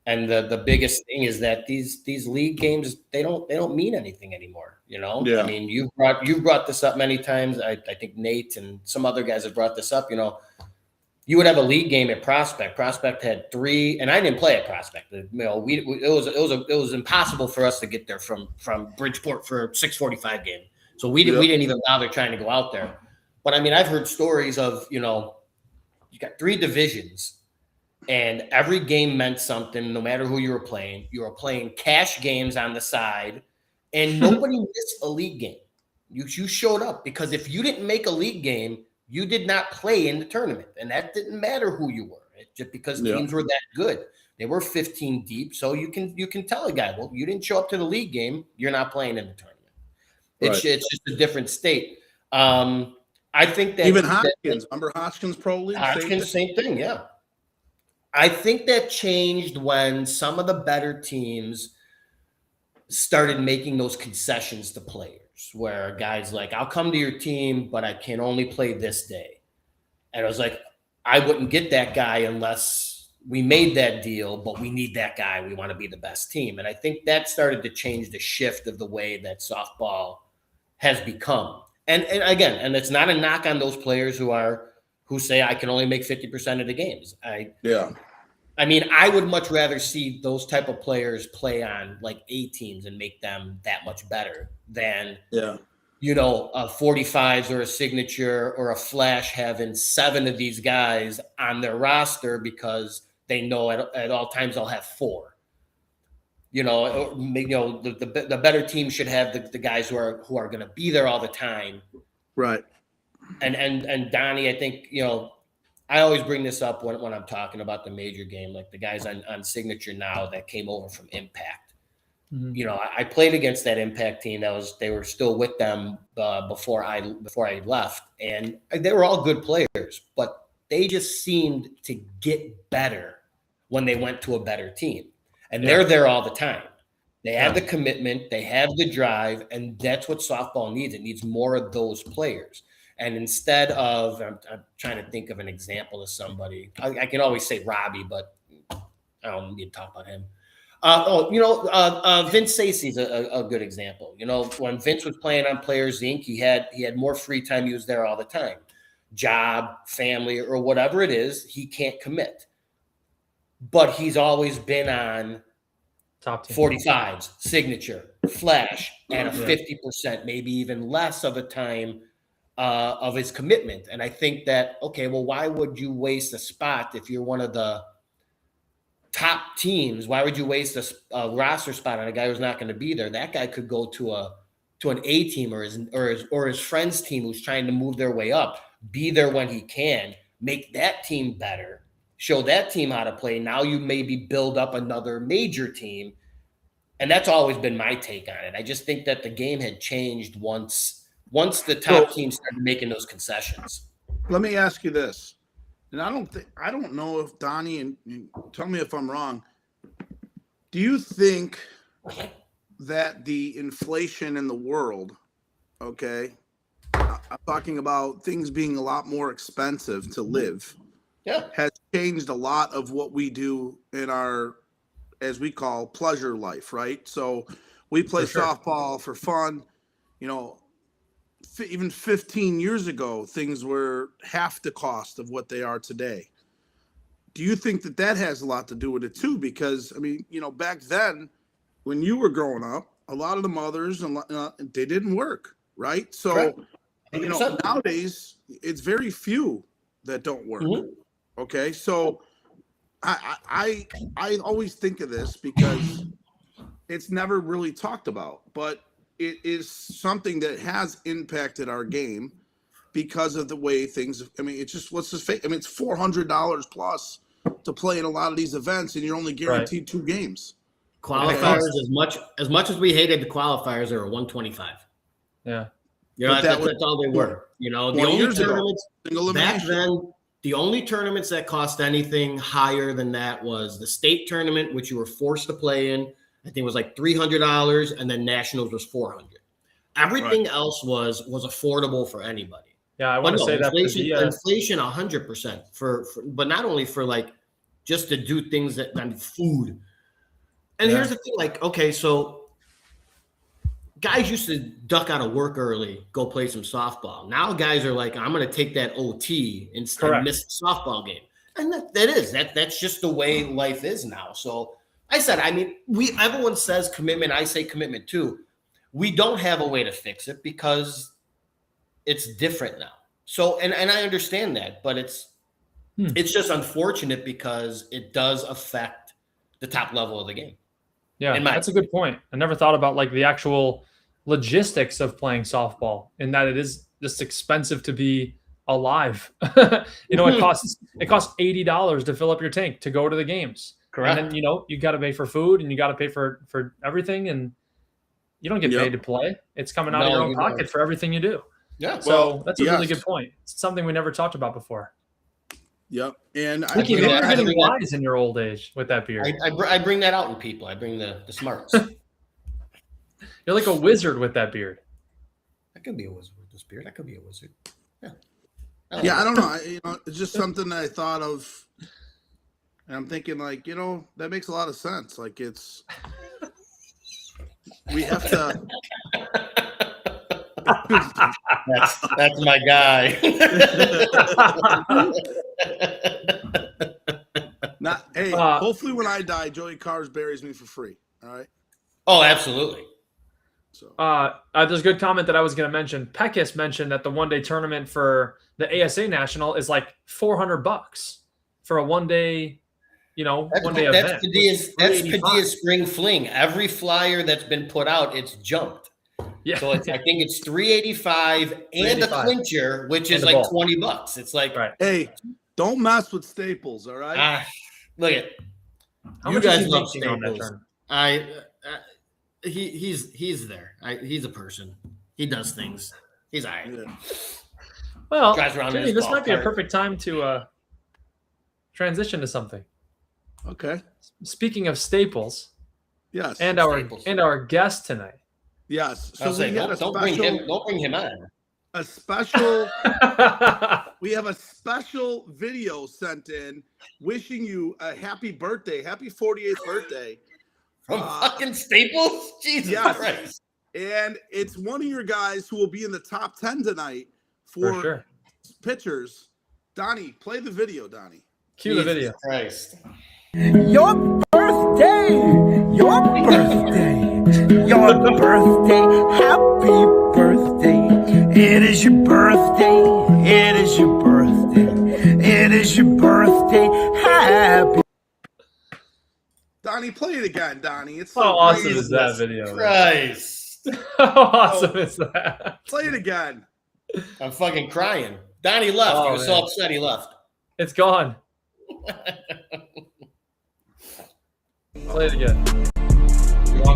And the biggest thing is that these league games, they don't mean anything anymore. Yeah. I mean, you've brought this up many times. I think Nate and some other guys have brought this up. You would have a league game at Prospect. Prospect had 3, and I didn't play at Prospect. It was impossible for us to get there from Bridgeport for a 6:45 game. So we didn't even bother trying to go out there. But I mean, I've heard stories of you got 3 divisions. And every game meant something, no matter who you were playing. You were playing cash games on the side, and nobody missed a league game. You showed up because if you didn't make a league game, you did not play in the tournament. And that didn't matter who you were. Just because teams were that good. They were 15 deep. So you can tell a guy, well, you didn't show up to the league game, you're not playing in the tournament. It's just a different state. I think that even Hodgkins, remember Hodgkins Pro League? Hodgkins, same thing, yeah. I think that changed when some of the better teams started making those concessions to players, where guys like, I'll come to your team, but I can only play this day. And I was like, I wouldn't get that guy unless we made that deal, but we need that guy. We want to be the best team. And I think that started to change the shift of the way that softball has become. And again, it's not a knock on those players who say I can only make 50% of the games. I mean, I would much rather see those type of players play on like A teams and make them that much better than, a 45s or a Signature or a Flash having 7 of these guys on their roster because they know at all times they'll have 4. The better team should have the guys who are going to be there all the time. Right. And Donnie, I think, I always bring this up when I'm talking about the major game, like the guys on Signature now that came over from Impact. Mm-hmm. I played against that Impact team. They were still with them before I left, and they were all good players, but they just seemed to get better when they went to a better team. And they're there all the time. They have the commitment, they have the drive, and that's what softball needs. It needs more of those players. And instead of, I'm trying to think of an example of somebody. I can always say Robbie, but I don't need to talk about him. Vince Sacey's a good example. When Vince was playing on Players Inc., he had more free time. He was there all the time. Job, family, or whatever it is, he can't commit. But he's always been on top 45s, Signature, Flash, at a 50%, maybe even less of a time of his commitment. And I think that, okay, well, why would you waste a spot if you're one of the top teams, why would you waste a roster spot on a guy who's not going to be there? That guy could go to an A team or his friend's team who's trying to move their way up, be there when he can, make that team better, show that team how to play. Now you maybe build up another major team. And that's always been my take on it. I just think that the game had changed once the top teams started making those concessions. Let me ask you this. And I don't know if Donnie, and tell me if I'm wrong. Do you think that the inflation in the world, okay, I'm talking about things being a lot more expensive to live, has changed a lot of what we do in our, as we call, pleasure life, right? So we play softball for fun. You know, even 15 years ago, things were half the cost of what they are today. Do you think that has a lot to do with it too? Because, I mean, you know, back then when you were growing up, a lot of the mothers, they didn't work, right? So, you know, nowadays it's very few that don't work. Mm-hmm. Okay. So I always think of this because it's never really talked about, but it is something that has impacted our game because of the way things. I mean, it's just what's the fate? I mean, it's $400 plus to play in a lot of these events, and you're only guaranteed 2 games. Qualifiers, as much as we hated the qualifiers, are 125. Yeah, you know that's all they were. You know, the only tournaments back then. The only tournaments that cost anything higher than that was the state tournament, which you were forced to play in. I think it was like $300, and then nationals was $400. Everything else was affordable for anybody. Yeah, I want to say inflation 100% for but not only for like just to do things that food. And here's the thing, like, okay, so guys used to duck out of work early, go play some softball. Now guys are like, I'm going to take that OT and miss the softball game. And that's just the way life is now. So I said, I mean, everyone says commitment. I say commitment too. We don't have a way to fix it because it's different now. So, and I understand that, but it's just unfortunate because it does affect the top level of the game. Yeah, that's a good point. I never thought about like the actual logistics of playing softball and that it is just expensive to be alive. You know, it costs $80 to fill up your tank to go to the games. Correct. And then, you know, you got to pay for food and you got to pay for everything, and you don't get paid to play. It's coming out of your own pocket for everything you do. Yeah. So that's a really good point. It's something we never talked about before. Yep. And Mickey, you're getting wise in your old age with that beard. I bring that out in people. I bring the smarts. You're like a wizard with that beard. I could be a wizard with this beard. I could be a wizard. Yeah. I don't know. It's just something that I thought of. And I'm thinking, like, you know, that makes a lot of sense. Like, we have to. That's my guy. Hopefully when I die, Joey Cars buries me for free. All right. Oh, absolutely. So there's a good comment that I was going to mention. Pekis mentioned that the one-day tournament for the ASA National is like $400 for a one-day. You know, one-day event. That's Padilla's spring fling. Every flyer that's been put out, it's jumped. Yeah. So I think it's $385 and a clincher, which is like $20. It's like, hey, don't mess with Staples, all right? Look at you guys love Staples. He's there. He's a person. He does things. He's all right. Yeah. Well, Jimmy, this might be a perfect time to transition to something. Okay. Speaking of Staples, yes, and our guest tonight. Yes. So don't bring him on. A special. We have a special video sent in wishing you a happy birthday, happy 48th birthday from fucking Staples. Jesus Christ! And it's one of your guys who will be in the top 10 tonight for pitchers. Donnie, play the video, Donnie. Cue the video. Christ. Your birthday, happy birthday. It is your birthday, it is your birthday, it is your birthday, happy. Donnie, play it again, Donnie. It's so How awesome great. is that video? Christ. How awesome is that? Play it again. I'm fucking crying. Donnie left. Oh, he was so man. upset he left. It's gone. Play it again. You can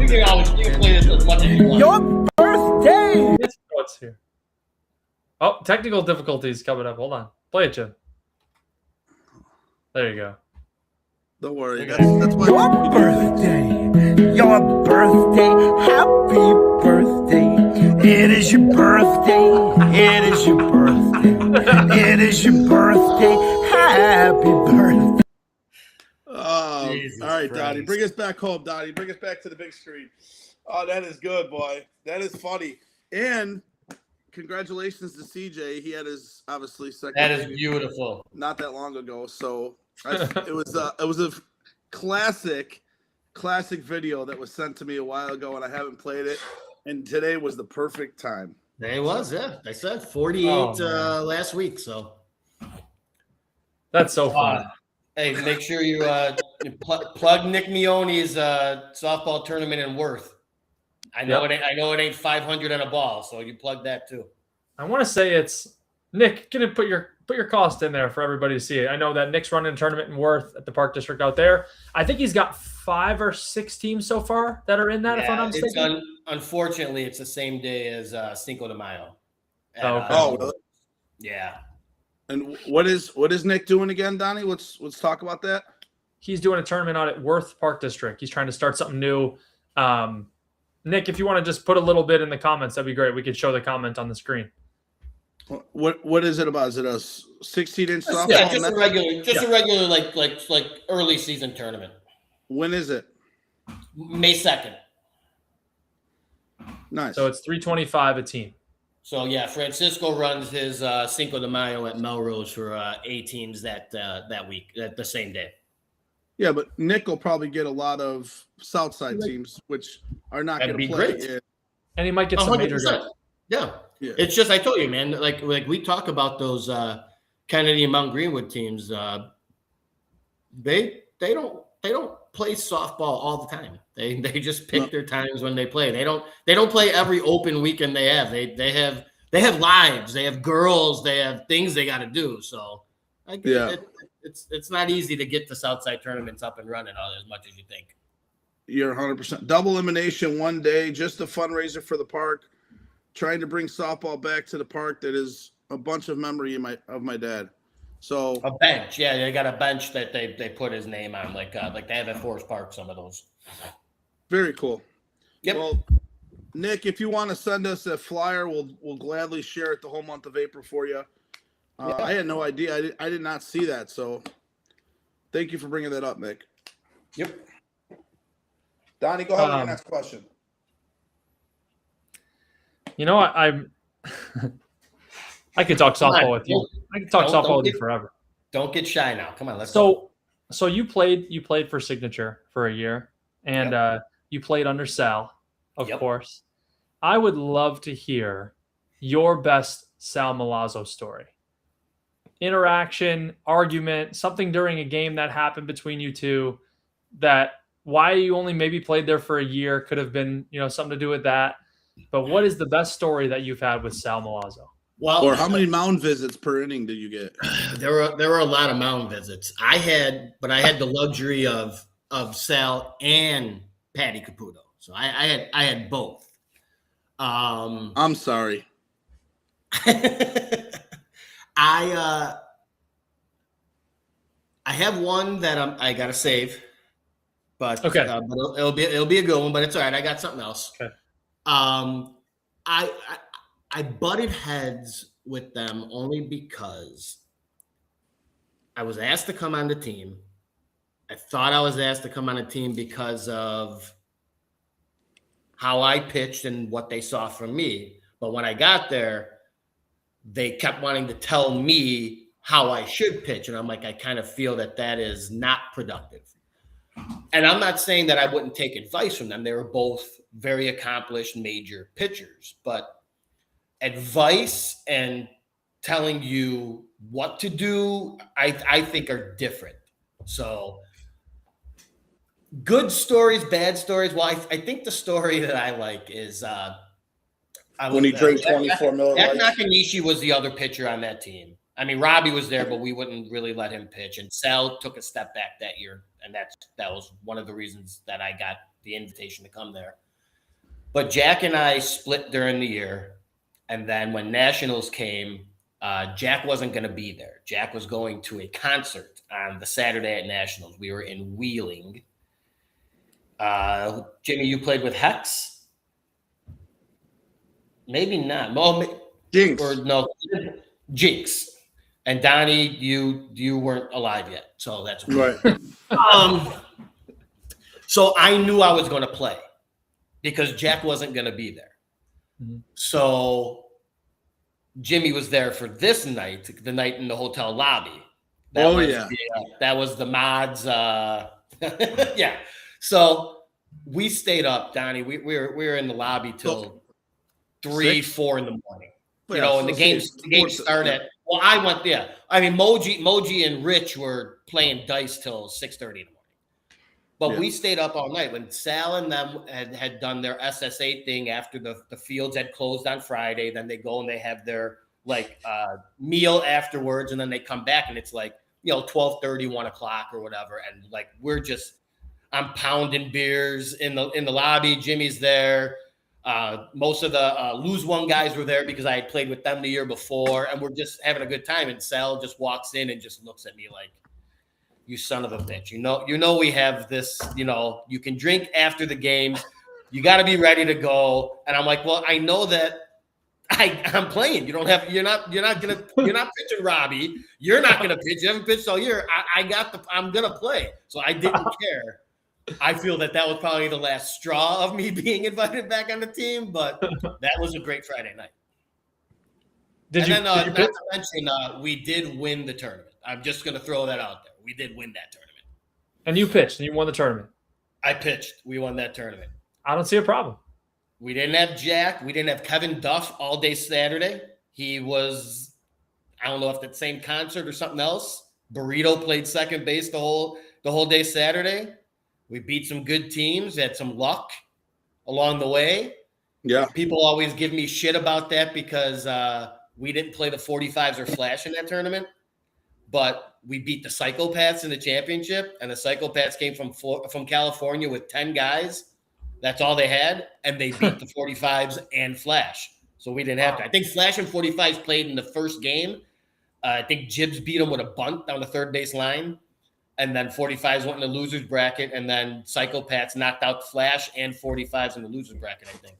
play this as much as you want. Your birthday. What's here? Oh, technical difficulties coming up. Hold on. Play it, Jim. There you go. Don't worry. That's why. Your birthday. Your birthday. Happy birthday. It is your birthday. It is your birthday. It is your birthday. Happy birthday. Oh, Jesus all right, Christ. Donnie. Bring us back home, Donnie. Bring us back to the big screen. Oh, that is good, boy. That is funny. And congratulations to CJ. He had his obviously second. That is baby beautiful. not that long ago. So it was a classic video that was sent to me a while ago, and I haven't played it. And today was the perfect time. It was, yeah. I said 48 last week. So That's so fun. hey, make sure you plug Nick Mione's softball tournament in Worth. I know it ain't 500 on a ball, so you plug that too. I want to say it's Nick. Can you put your cost in there for everybody to see it? I know that Nick's running a tournament in Worth at the Park District out there. I think he's got 5 or 6 teams so far that are in that. If I'm not mistaken. Unfortunately, it's the same day as Cinco de Mayo. Really? Yeah. And what is Nick doing again, Donnie? Let's talk about that. He's doing a tournament out at Worth Park District. He's trying to start something new. Nick, if you want to just put a little bit in the comments, that'd be great. We could show the comment on the screen. What is it about? Is it a 16-inch softball? Yeah, just a regular like early season tournament. When is it? May 2nd. Nice. So it's $325 a team. So yeah, Francisco runs his Cinco de Mayo at Melrose for A teams that week, the same day. Yeah, but Nick will probably get a lot of Southside teams, which are not going to play. Great. And he might get some major guys. Yeah. It's just, I told you, man, like we talk about those Kennedy and Mount Greenwood teams. They don't play softball all the time. They just pick their times when they play. They don't play every open weekend they have. They have lives. They have girls. They have things they got to do. So I get it. It's not easy to get the Southside tournaments up and running as much as you think. You're 100%. Double elimination one day, just a fundraiser for the park, trying to bring softball back to the park. That is a bunch of memory of my dad. So a bench, yeah, they got a bench that they put his name on, like they have at Forest Park. Some of those. Very cool. Yep. Well, Nick, if you want to send us a flyer, we'll gladly share it the whole month of April for you. I had no idea. I did not see that. So thank you for bringing that up, Nick. Yep. Donnie, go ahead with your next question. You know what? I could talk softball with you. I could talk softball with you forever. Don't get shy now. Come on, let's go. So you played for Signature for a year, and you played under Sal, of course. I would love to hear your best Sal Milazzo story. Interaction, argument, something during a game that happened between you two that why you only maybe played there for a year could have been, something to do with that. But what is the best story that you've had with Sal Milazzo? Well, or how many mound visits per inning did you get? There were a lot of mound visits. I had the luxury of Sal and Patty Caputo. So I had both. I'm sorry. I have one that I gotta save, but okay, but it'll be a good one. But it's all right. I got something else. Okay. I butted heads with them only because I was asked to come on the team. I thought I was asked to come on a team because of how I pitched and what they saw from me. But when I got there, they kept wanting to tell me how I should pitch. And I'm like, I kind of feel that is not productive. And I'm not saying that I wouldn't take advice from them. They were both very accomplished major pitchers, but advice and telling you what to do, I think are different. So Good stories, bad stories. Well, I think the story that I like is When he drank 24 Miller Jack Lights. Nakanishi was the other pitcher on that team. I mean, Robbie was there, but we wouldn't really let him pitch. And Sal took a step back that year, and that was one of the reasons that I got the invitation to come there. But Jack and I split during the year, and then when Nationals came, Jack wasn't going to be there. Jack was going to a concert on the Saturday at Nationals. We were in Wheeling. Jimmy, you played with Hex? Maybe not. Jinx. Or no, Jinx. And Donnie, you weren't alive yet, so that's Right. So I knew I was going to play because Jack wasn't going to be there. Mm-hmm. So Jimmy was there for this night, the night in the hotel lobby. That was the mods. Yeah. So we stayed up, Donnie. We were in the lobby till 3, 4 in the morning. And the game started at, well, I went, yeah. I mean, Moji and Rich were playing dice till 6:30 in the morning. But we stayed up all night. When Sal and them had done their SSA thing after the fields had closed on Friday, then they go and they have their meal afterwards, and then they come back and it's 12:30, 1 o'clock or whatever. And I'm pounding beers in the lobby. Jimmy's there. Most of the Lose One guys were there because I had played with them the year before, and we're just having a good time. And Sal just walks in and just looks at me like, "You son of a bitch! You know we have this. You can drink after the games. You got to be ready to go." And I'm like, "Well, I know that I'm playing. You're not pitching Robbie. You're not gonna pitch. You haven't pitched all year. I'm gonna play." So I didn't care. I feel that was probably the last straw of me being invited back on the team, but that was a great Friday night. Not to mention, we did win the tournament. I'm just going to throw that out there. We did win that tournament. And you pitched, and you won the tournament. I pitched. We won that tournament. I don't see a problem. We didn't have Jack. We didn't have Kevin Duff all day Saturday. He was, I don't know if that's the same concert or something else. Burrito played second base the whole day Saturday. We beat some good teams, had some luck along the way. Yeah. People always give me shit about that because we didn't play the 45s or flash in that tournament, but we beat the Psychopaths in the championship, and the Psychopaths came from California with 10 guys. That's all they had, and they beat the 45s and flash. So we didn't have to. I think flash and 45s played in the first game. I think Jibbs beat them with a bunt down the third base line. And then 45s went in the loser's bracket, and then Psychopaths knocked out Flash and 45s in the loser's bracket, I think.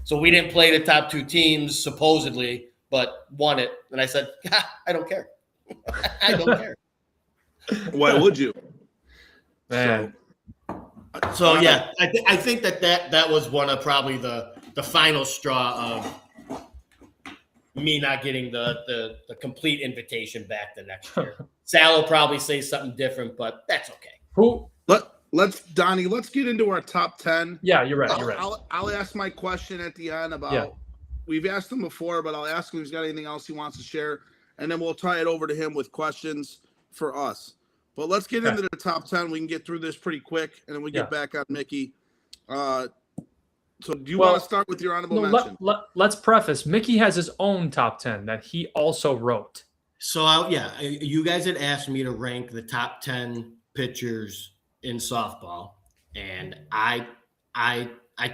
So we didn't play the top two teams, supposedly, but won it. And I said, I don't care. I don't care. Why would you? Man. So yeah, I think that was one of probably the final straw of me not getting the complete invitation back the next year. Sal will probably say something different, but that's okay. Let's get into our top 10. Yeah, you're right. I'll ask my question at the end about we've asked him before, but I'll ask him if he's got anything else he wants to share, and then we'll tie it over to him with questions for us. But let's get into the top 10. We can get through this pretty quick, and then we get back on Mickey. So do you want to start with your honorable mention? Let's preface. Mickey has his own top 10 that he also wrote. So, you guys had asked me to rank the top 10 pitchers in softball, and I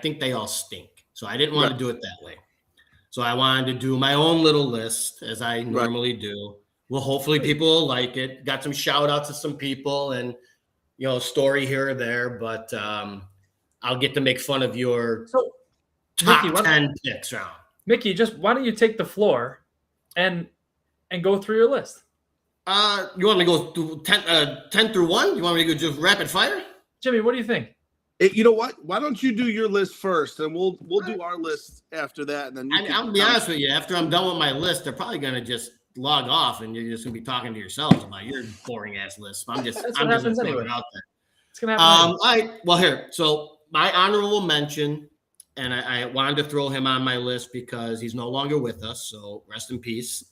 think they all stink. So I didn't want to do it that way. So I wanted to do my own little list, as I normally do. Well, hopefully people will like it. Got some shout-outs to some people and, story here or there, but I'll get to make fun of your top Mickey, 10 picks round. Mickey, why don't you take the floor and go through your list? You want me to go through 10 through 1? You want me to go just rapid fire? Jimmy, what do you think? You know what? Why don't you do your list first, and we'll do our list after that, and then I'll be honest with you. After I'm done with my list, they're probably going to just log off, and you're just going to be talking to yourselves about your boring ass list. I'm just going to throw it out there. It's going to happen. All right. Well, here. So my honorable mention, and I wanted to throw him on my list because he's no longer with us. So rest in peace.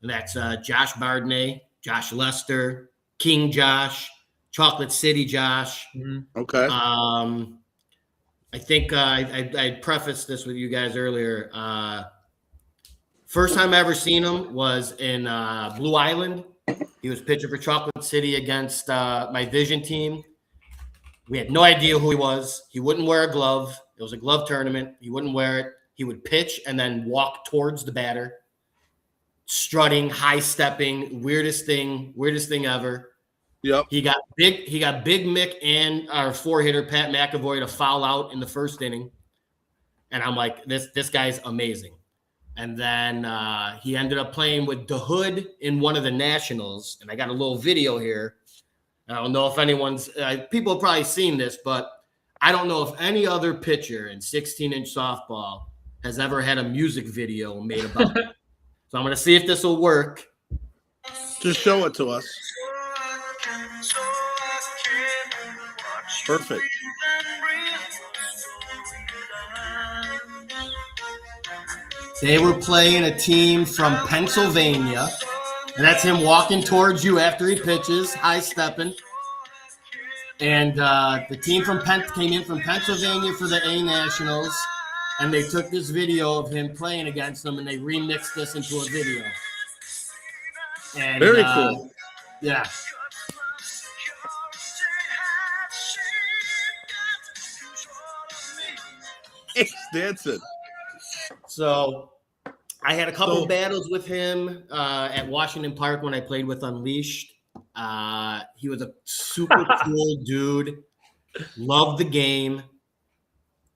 And that's Josh Bardney, Josh Lester, King Josh, Chocolate City, Josh. Okay. I think I prefaced this with you guys earlier. First time I ever seen him was in Blue Island. He was pitching for Chocolate City against my Vision team. We had no idea who he was. He wouldn't wear a glove. It was a glove tournament. He wouldn't wear it. He would pitch and then walk towards the batter, strutting, high stepping, weirdest thing ever. Yep. He got Big Mick and our 4-hitter Pat McAvoy to foul out in the first inning. And I'm like, this guy's amazing. And then he ended up playing with the Hood in one of the Nationals. And I got a little video here. I don't know if anyone's people have probably seen this, but I don't know if any other pitcher in 16-inch softball has ever had a music video made about it. So I'm going to see if this will work. Just show it to us. Perfect. They were playing a team from Pennsylvania. And that's him walking towards you after he pitches, high stepping. And the team from came in from Pennsylvania for the A Nationals. And they took this video of him playing against them and they remixed this into a video. And, Very cool. Yeah. He's dancing. So I had a couple battles with him at Washington Park when I played with Unleashed. He was a super cool dude. Loved the game.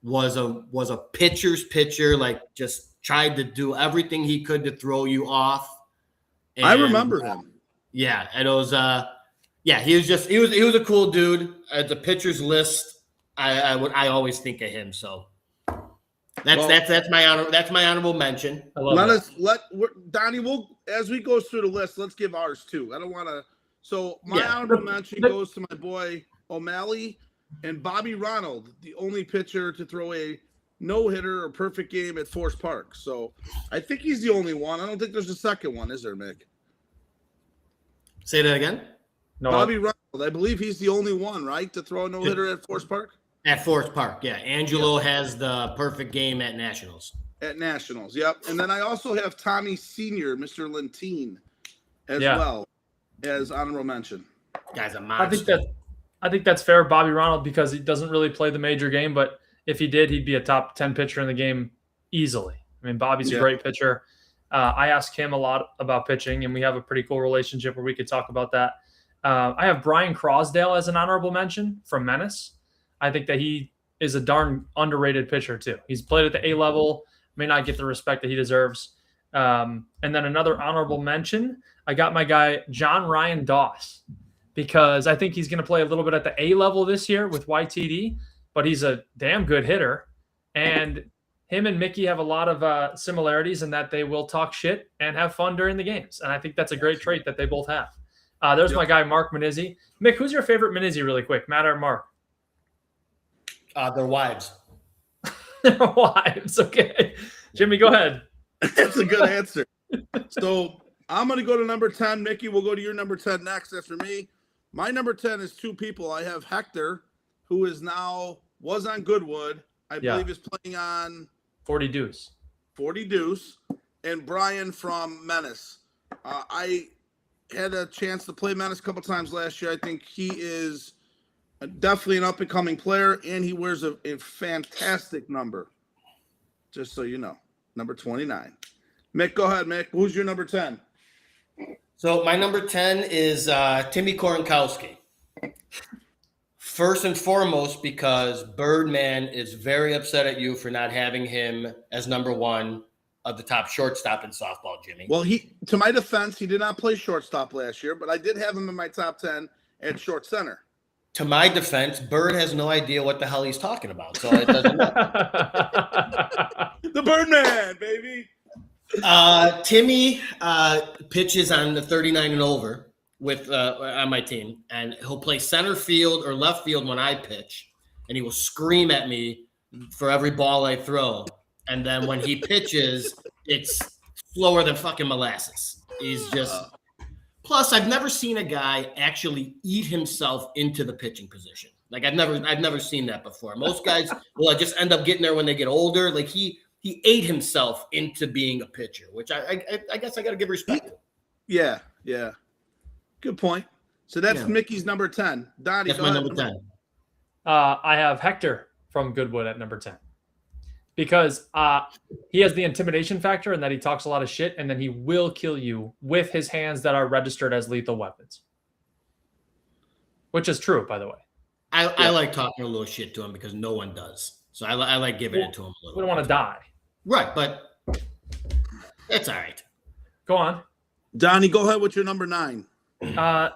Was a pitcher's pitcher. Like just tried to do everything he could to throw you off. And, I remember him. Yeah, and it was he was a cool dude. At the pitcher's list, I always think of him. So that's my honorable mention. Donnie. We'll as we go through the list, let's give ours too. I don't want to. So my honorable mention goes to my boy O'Malley and Bobby Ronald, the only pitcher to throw a no-hitter or perfect game at Forest Park. So I think he's the only one. I don't think there's a second one, is there, Mick? Say that again. No, Bobby Ronald. I believe he's the only one, right, to throw a no-hitter at Forest Park. At Forest Park, yeah. Angelo has the perfect game at Nationals. At Nationals, yep. And then I also have Tommy Sr., Mr. Lentine, as well as honorable mention. Guy's a monster. I think that's fair, Bobby Ronald, because he doesn't really play the major game, but if he did, he'd be a top 10 pitcher in the game easily. I mean, Bobby's a great pitcher. I ask him a lot about pitching, and we have a pretty cool relationship where we could talk about that. I have Brian Crosdale as an honorable mention from Menace. I think that he is a darn underrated pitcher too. He's played at the A level, may not get the respect that he deserves. And then another honorable mention, I got my guy, John Ryan Doss, because I think he's going to play a little bit at the A level this year with YTD, but he's a damn good hitter. And him and Mickey have a lot of similarities in that they will talk shit and have fun during the games. And I think that's a great trait that they both have. There's my guy, Mark Manizzi. Mick, who's your favorite Manizzi really quick? Matt or Mark? Their wives. Their wives. Okay. Jimmy, go ahead. That's a good answer. So I'm going to go to number 10. Mickey, we'll go to your number 10 next after me. My number 10 is two people. I have Hector, who was on Goodwood. I believe is playing on 40 Deuce. 40 Deuce. And Brian from Menace. I had a chance to play Menace a couple times last year. I think he is definitely an up-and-coming player, and he wears a fantastic number. Just so you know, number 29. Mick, go ahead, Mick. Who's your number 10? So my number 10 is Timmy Korenkowski. First and foremost, because Birdman is very upset at you for not having him as number one of the top shortstop in softball, Jimmy. Well, to my defense, he did not play shortstop last year, but I did have him in my top 10 at short center. To my defense, Bird has no idea what the hell he's talking about, so it doesn't matter. The Birdman, baby. Timmy pitches on the 39 and over with on my team, and he'll play center field or left field when I pitch, and he will scream at me for every ball I throw. And then when he pitches, it's slower than fucking molasses. He's just Plus, I've never seen a guy actually eat himself into the pitching position. Like I've never seen that before. Most guys will just end up getting there when they get older. Like he ate himself into being a pitcher, which I guess I got to give respect to. Yeah. Good point. So that's Mickey's number 10. Donnie, That's my number 10. I have Hector from Goodwood at number 10 because he has the intimidation factor and that he talks a lot of shit, and then he will kill you with his hands that are registered as lethal weapons, which is true, by the way. I like talking a little shit to him because no one does. So I like giving it to him a little. We don't want to die. Right, but that's all right. Go on. Donnie, go ahead with your number 9.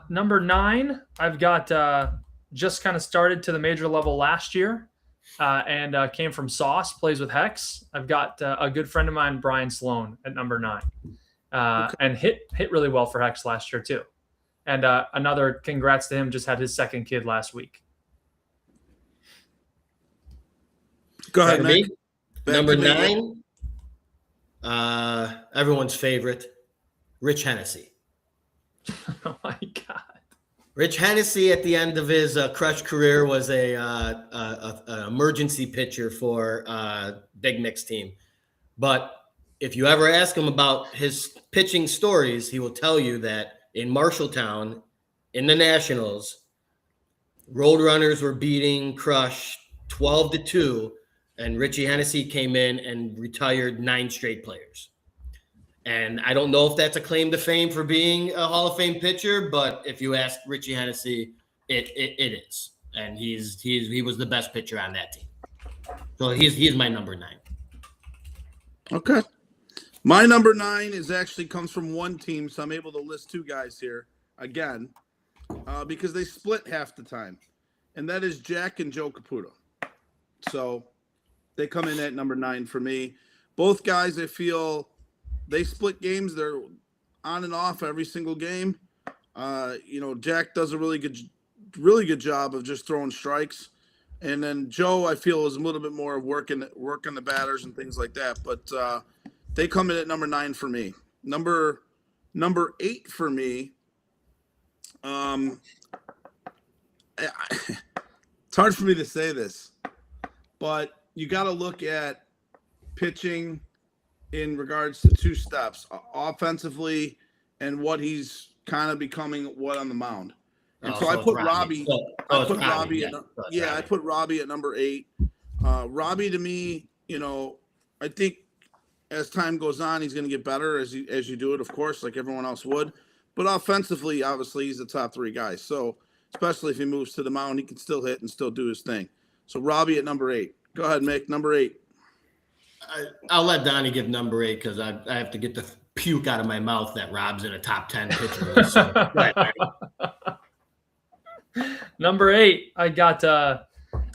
Number 9, I've got just kind of started to the major level last year and came from Sauce, plays with Hex. I've got a good friend of mine, Brian Sloan, at number 9, and hit really well for Hex last year too. And another congrats to him, just had his second kid last week. Go ahead, Nick. Number 9, everyone's favorite, Rich Hennessy. Oh my God. Rich Hennessy at the end of his Crush career was an emergency pitcher for Big Nick's team. But if you ever ask him about his pitching stories, he will tell you that in Marshalltown, in the Nationals, Roadrunners were beating Crush 12-2, and Richie Hennessy came in and retired 9 straight players. And I don't know if that's a claim to fame for being a Hall of Fame pitcher, but if you ask Richie Hennessy, it is. And he was the best pitcher on that team. So he's my number 9. Okay. My number 9 comes from one team, so I'm able to list 2 guys here again because they split half the time. And that is Jack and Joe Caputo. So they come in at number 9 for me. Both guys, I feel they split games. They're on and off every single game. Jack does a really good job of just throwing strikes. And then Joe, I feel, is a little bit more of working the batters and things like that. But they come in at number 9 for me. Number 8 for me. It's hard for me to say this, but you got to look at pitching in regards to 2 steps, offensively and what he's kind of becoming on the mound. And so I put Robbie. I put Robbie at number 8. Robbie, to me, I think as time goes on, he's going to get better as you do it, of course, like everyone else would. But offensively, obviously, he's the top 3 guys. So especially if he moves to the mound, he can still hit and still do his thing. So Robbie at number 8. Go ahead, Mick. Number 8. I'll let Donnie give number 8 because I have to get the puke out of my mouth that Rob's in a top 10 pitcher list. So, Number 8, I got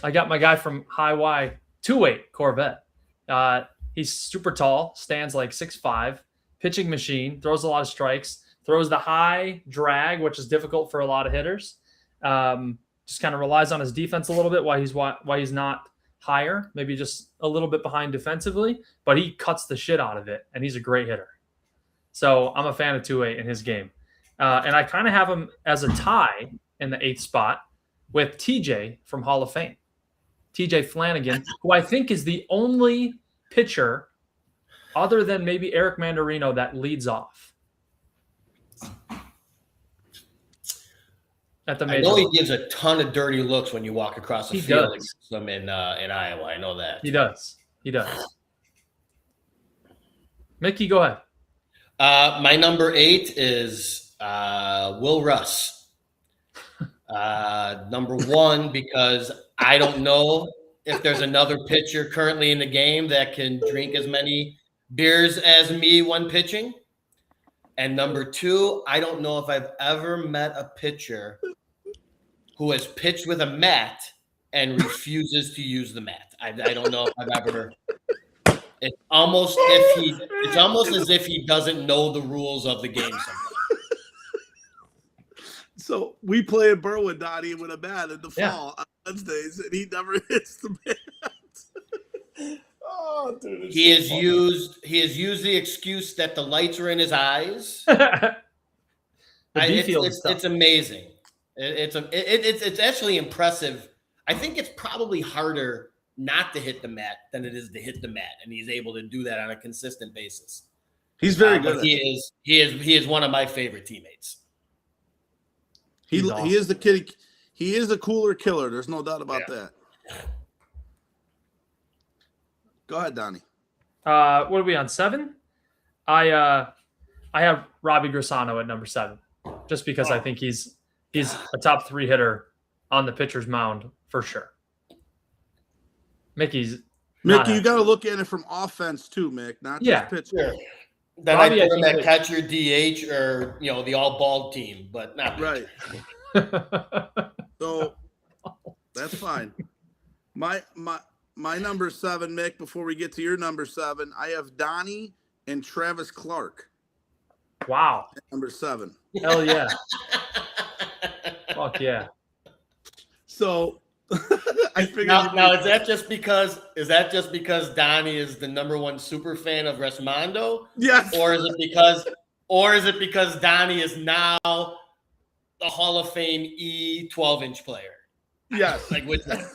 my guy from High Y 2-8 Corvette. He's super tall, stands like 6'5", pitching machine, throws a lot of strikes, throws the high drag, which is difficult for a lot of hitters. Just kind of relies on his defense a little bit why he's not higher, maybe just a little bit behind defensively, but he cuts the shit out of it, and he's a great hitter. So I'm a fan of 2-8 in his game. And I kind of have him as a tie in the 8th spot with TJ from Hall of Fame. TJ Flanagan, who I think is the only pitcher other than maybe Eric Mandarino that leads off. At the I know he gives a ton of dirty looks when you walk across the field against them in Iowa. I know that. He does. Mickey, go ahead. My number 8 is Will Russ. Number 1, because I don't know if there's another pitcher currently in the game that can drink as many beers as me when pitching. And number 2, I don't know if I've ever met a pitcher who has pitched with a mat and refuses to use the mat. I don't know if I've ever. It's almost as if he doesn't know the rules of the game. So we play at Berwyn, Donnie, with a bat in the fall on Wednesdays, and he never hits the bat. Oh, dude! He has used the excuse that the lights are in his eyes. The B field is tough. It's amazing. It's actually impressive. I think it's probably harder not to hit the mat than it is to hit the mat, and he's able to do that on a consistent basis. He's very good. He is one of my favorite teammates. He is the kid. He is a cooler killer. There's no doubt about that. Go ahead, Donnie. What are we on, 7? I have Robbie Grisano at number 7, just because I think he's a top 3 hitter on the pitcher's mound for sure. Mickey, you got to look at it from offense too, Mick, not just pitch. Sure. Then Robbie, I put him at catcher, DH, or the all bald team, but not pitcher. Right. So that's fine. My number 7, Mick. Before we get to your number 7, I have Donnie and Travis Clark. Wow. Number 7. Hell yeah. Fuck yeah. So I figured now is that just because Donnie is the number 1 super fan of Resmondo? Yes. Or is it because Donnie is now the Hall of Fame 12-inch player? Yes. Like which one?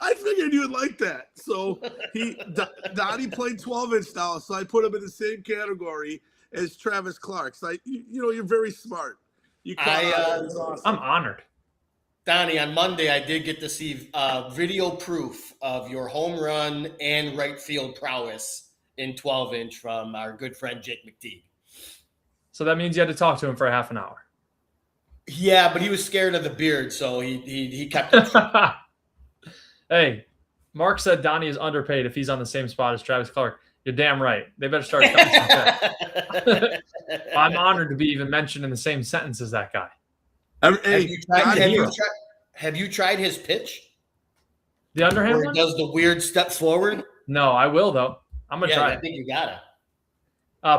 I figured you would like that. So Donnie played 12-inch now, so I put him in the same category as Travis Clark. So you're very smart. I'm honored. Donnie, on Monday, I did get to see video proof of your home run and right field prowess in 12-inch from our good friend Jake McTeague. So that means you had to talk to him for a half an hour. Yeah, but he was scared of the beard, so he kept it short. Hey, Mark said Donnie is underpaid if he's on the same spot as Travis Clark. You're damn right. They better start cutting some check. I'm honored to be even mentioned in the same sentence as that guy. Have you tried his pitch? The underhand where one? He does the weird step forward? No, I will, though. I'm going to try I think you got it.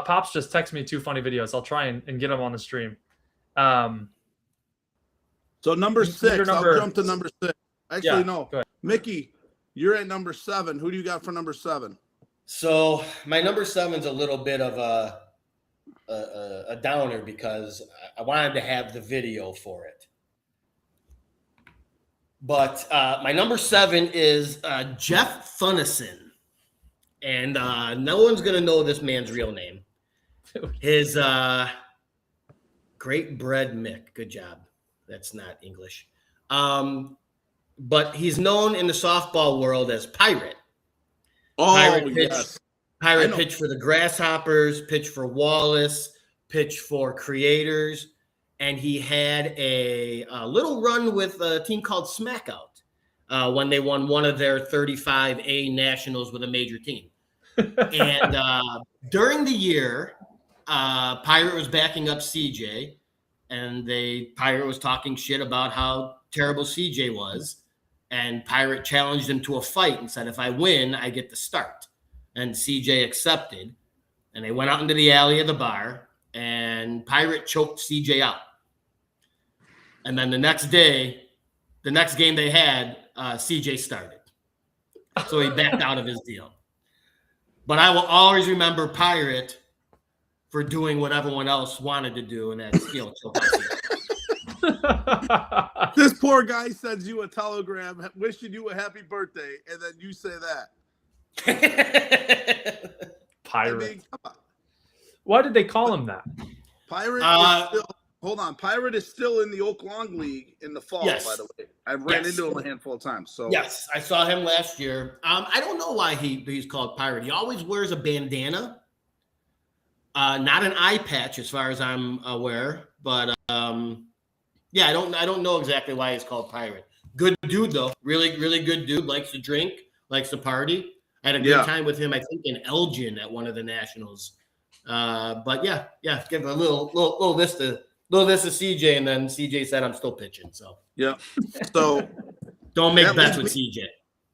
Pops just texted me 2 funny videos. I'll try and get them on the stream. So number 6. I'll jump to number 6. Actually, no. Mickey, you're at number 7. Who do you got for number 7? So my number 7 is a little bit of a downer because I wanted to have the video for it. But my number 7 is Jeff Funnison. And no one's going to know this man's real name. His Great Bread Mick. Good job. That's not English. But he's known in the softball world as Pirate. Pirate pitched for the Grasshoppers, pitched for Wallace, pitched for Creators, and he had a little run with a team called Smackout when they won one of their 35A nationals with a major team. And during the year, Pirate was backing up CJ, and Pirate was talking shit about how terrible CJ was. And Pirate challenged him to a fight and said, if I win, I get to start. And CJ accepted. And they went out into the alley of the bar, and Pirate choked CJ out. And then the next game they had, CJ started. So he backed out of his deal. But I will always remember Pirate for doing what everyone else wanted to do, and that's choke out CJ. This poor guy sends you a telegram wishing you a happy birthday, and then you say that. Pirate. I mean, come on. Why did they call him that? Pirate Pirate is still in the Oak Long League in the fall, by the way. I've ran into him a handful of times. So yes, I saw him last year. I don't know why he's called Pirate. He always wears a bandana. Not an eye patch as far as I'm aware, but yeah, I don't know exactly why he's called Pirate. Good dude though. Really, really good dude. Likes to drink, likes to party. I had a good time with him, I think, in Elgin at one of the nationals. But yeah, give a little this to CJ, and then CJ said I'm still pitching. So yeah. So don't make bets with CJ.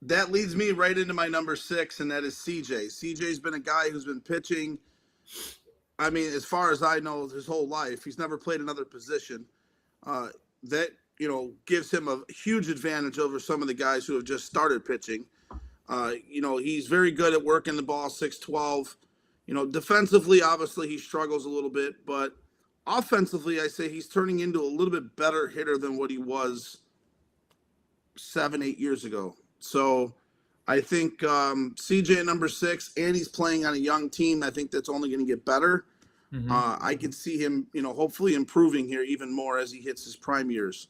That leads me right into my number 6, and that is CJ. CJ's been a guy who's been pitching. I mean, as far as I know, his whole life, he's never played another position. That gives him a huge advantage over some of the guys who have just started pitching. He's very good at working the ball 6'12". Defensively, obviously he struggles a little bit, but offensively, I say he's turning into a little bit better hitter than what he was 7-8 years ago. So I think CJ at number 6, and he's playing on a young team. I think that's only going to get better. Mhm. I could see him, hopefully improving here even more as he hits his prime years.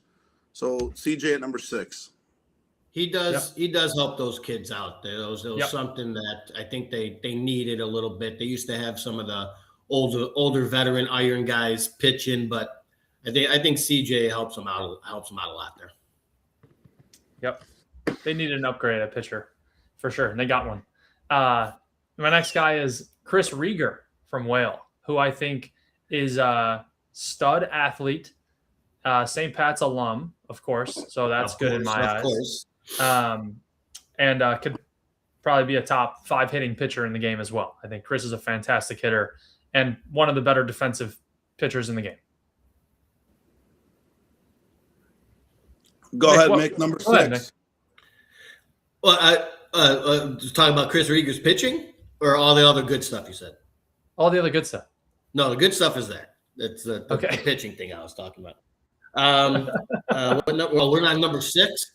So CJ at number 6. He does. He does help those kids out. There was something that I think they needed a little bit. They used to have some of the older veteran iron guys pitching, but I think CJ helps them out a lot there. Yep, they needed an upgrade at pitcher for sure, and they got one. My next guy is Chris Rieger from Whale, who I think is a stud athlete, St. Pat's alum, of course. So that's good in my eyes. Of course. And could probably be a top 5 hitting pitcher in the game as well. I think Chris is a fantastic hitter and one of the better defensive pitchers in the game. Go ahead, Mick. Number 6. Ahead, Mick. Well, just talking about Chris Rieger's pitching or all the other good stuff you said? All the other good stuff. No, the good stuff is there. That's the pitching thing I was talking about. We're on number 6.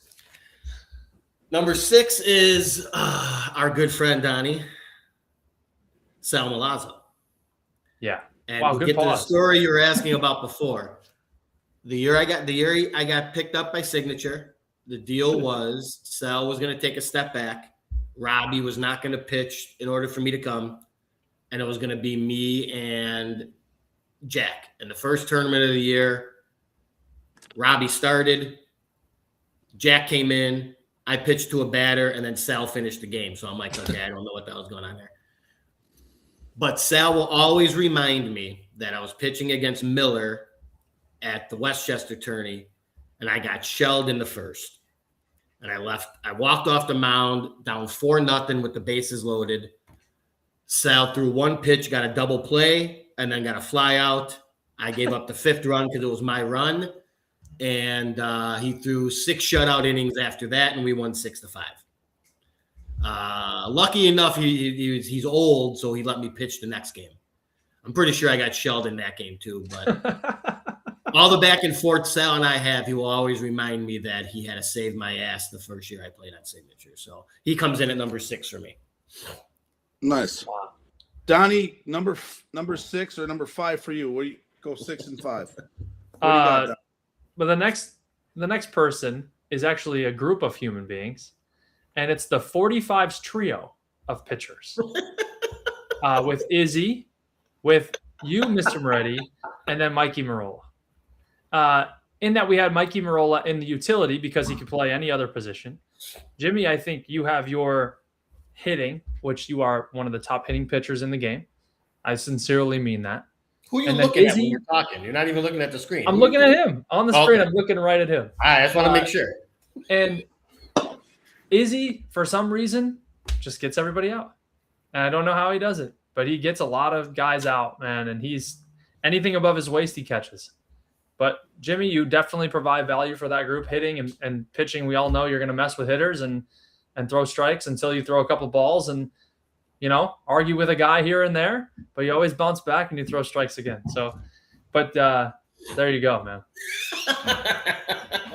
Number 6 is our good friend Donnie, Sal Milazzo. Yeah. And we'll get to the story you were asking about before. The year I got picked up by Signature, the deal was Sal was going to take a step back. Robbie was not going to pitch in order for me to come, and it was going to be me and Jack. In the first tournament of the year, Robbie started. Jack came in. I pitched to a batter, and then Sal finished the game. So I'm like, okay, I don't know what the hell's going on there. But Sal will always remind me that I was pitching against Miller at the Westchester tourney, and I got shelled in the first. And I walked off the mound down 4-0 with the bases loaded. Sal threw one pitch, got a double play, and then got a fly out. I gave up the 5th run because it was my run. And he threw 6 shutout innings after that, and we won 6-5. Lucky enough, he's old, so he let me pitch the next game. I'm pretty sure I got shelled in that game too. But all the back and forth Sal and I have, he will always remind me that he had to save my ass the first year I played on Signature. So he comes in at number 6 for me. Nice. Donnie, number 6 or number 5 for you? Where you go 6 and 5? But the next person is actually a group of human beings, and it's the 45s trio of pitchers with Izzy, with you, Mr. Moretti, and then Mikey Marola. In that we had Mikey Marola in the utility because he could play any other position. Jimmy, I think you have your hitting, which you are one of the top hitting pitchers in the game. I sincerely mean that. Who are you looking at when you're talking? You're not even looking at the screen. I'm looking at him on the screen. I'm looking right at him. All right, I just want to make sure. And Izzy, for some reason, just gets everybody out. And I don't know how he does it, but he gets a lot of guys out, man. And he's anything above his waist, he catches. But Jimmy, you definitely provide value for that group. Hitting and pitching, we all know you're going to mess with hitters and throw strikes until you throw a couple balls and argue with a guy here and there, but you always bounce back and you throw strikes again. So, but there you go, man.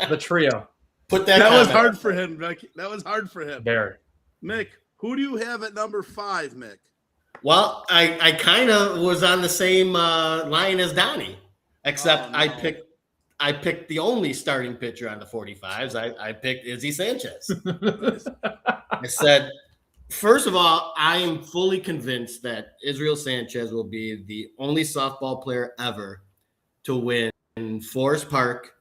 The trio. That was hard for him, Mick. That was hard for him. Very. Mick, who do you have at number 5, Mick? Well, I kind of was on the same line as Donnie, except I picked the only starting pitcher on the 45s. I picked Izzy Sanchez. I said, first of all, I am fully convinced that Israel Sanchez will be the only softball player ever to win Forest Park,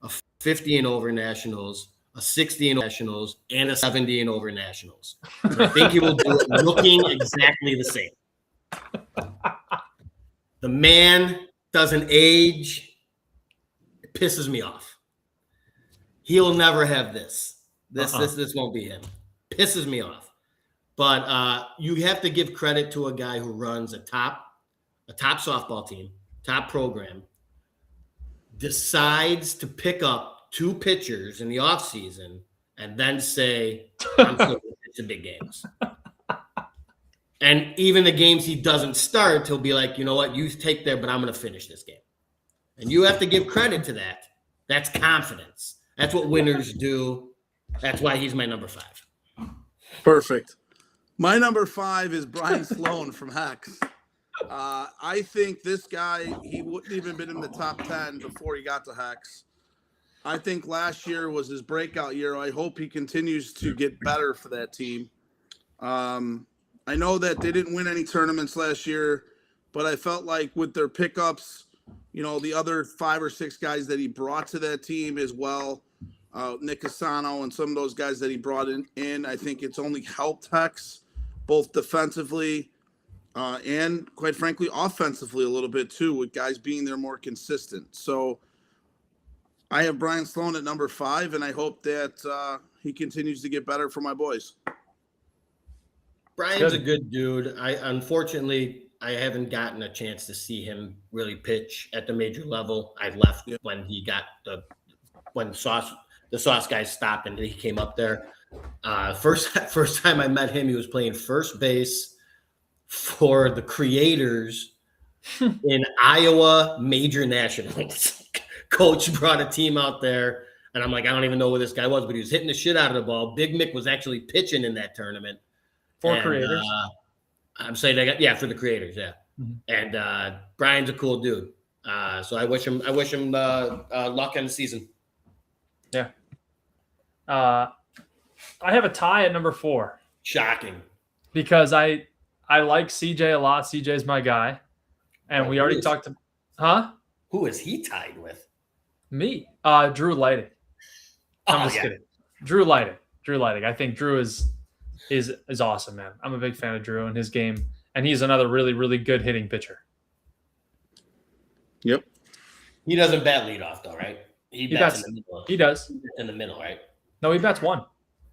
a 50 and over Nationals, a 60 and over Nationals, and a 70 and over Nationals. And I think he will do it looking exactly the same. The man doesn't age. It pisses me off. He'll never have this. This won't be him. Pisses me off. But you have to give credit to a guy who runs a top softball team, top program, decides to pick up 2 pitchers in the offseason and then say, I'm still going to pitch the big games. And even the games he doesn't start, he'll be like, you know what, you take there, but I'm going to finish this game. And you have to give credit to that. That's confidence. That's what winners do. That's why he's my number 5. Perfect. My number 5 is Brian Sloan from Hex. I think this guy, he wouldn't even been in the top 10 before he got to Hex. I think last year was his breakout year. I hope he continues to get better for that team. I know that they didn't win any tournaments last year, but I felt like with their pickups, the other 5 or 6 guys that he brought to that team as well, Nick Asano and some of those guys that he brought in, I think it's only helped Hex both defensively and, quite frankly, offensively a little bit too, with guys being there more consistent. So I have Brian Sloan at number 5, and I hope that he continues to get better for my boys. Brian's a good dude. Unfortunately, I haven't gotten a chance to see him really pitch at the major level. I left when he got the Sauce guys stopped and he came up there. First time I met him, he was playing first base for the Creators in Iowa Major Nationals. Coach brought a team out there, and I'm like, I don't even know who this guy was, but he was hitting the shit out of the ball. Big Mick was actually pitching in that tournament. For Creators? I'm saying for the Creators, yeah. Mm-hmm. And Brian's a cool dude. So I wish him luck in the season. Yeah. I have a tie at number 4. Shocking. Because I like CJ a lot. CJ's my guy. And we already talked to Who is he tied with? Me. Drew Lighting. I'm just kidding. Drew Lighting. I think Drew is awesome, man. I'm a big fan of Drew and his game. And he's another really, really good hitting pitcher. Yep. He doesn't bat leadoff though, right? He bats in the middle. He does. In the middle, right? No, he bats 1.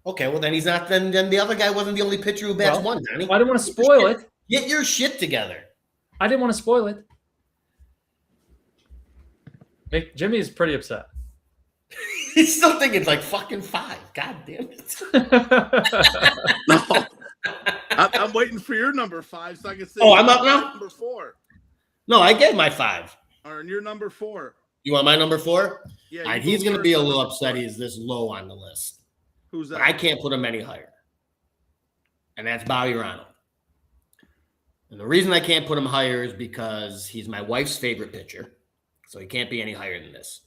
Okay, well then he's not. Then the other guy wasn't the only pitcher who bats 1, Donnie. I didn't want to spoil it. Get your shit together. I didn't want to spoil it. Jimmy is pretty upset. He's still thinking like fucking 5. God damn it. No. I'm waiting for your number 5 so I can say. Oh, I'm up now? Number 4. No, I gave my 5. Or your number 4. You want my number 4? Yeah. All right, he's going to be a little upset he's this low on the list. Who's that? But I can't put him any higher. And that's Bobby Ronald. And the reason I can't put him higher is because he's my wife's favorite pitcher. So he can't be any higher than this.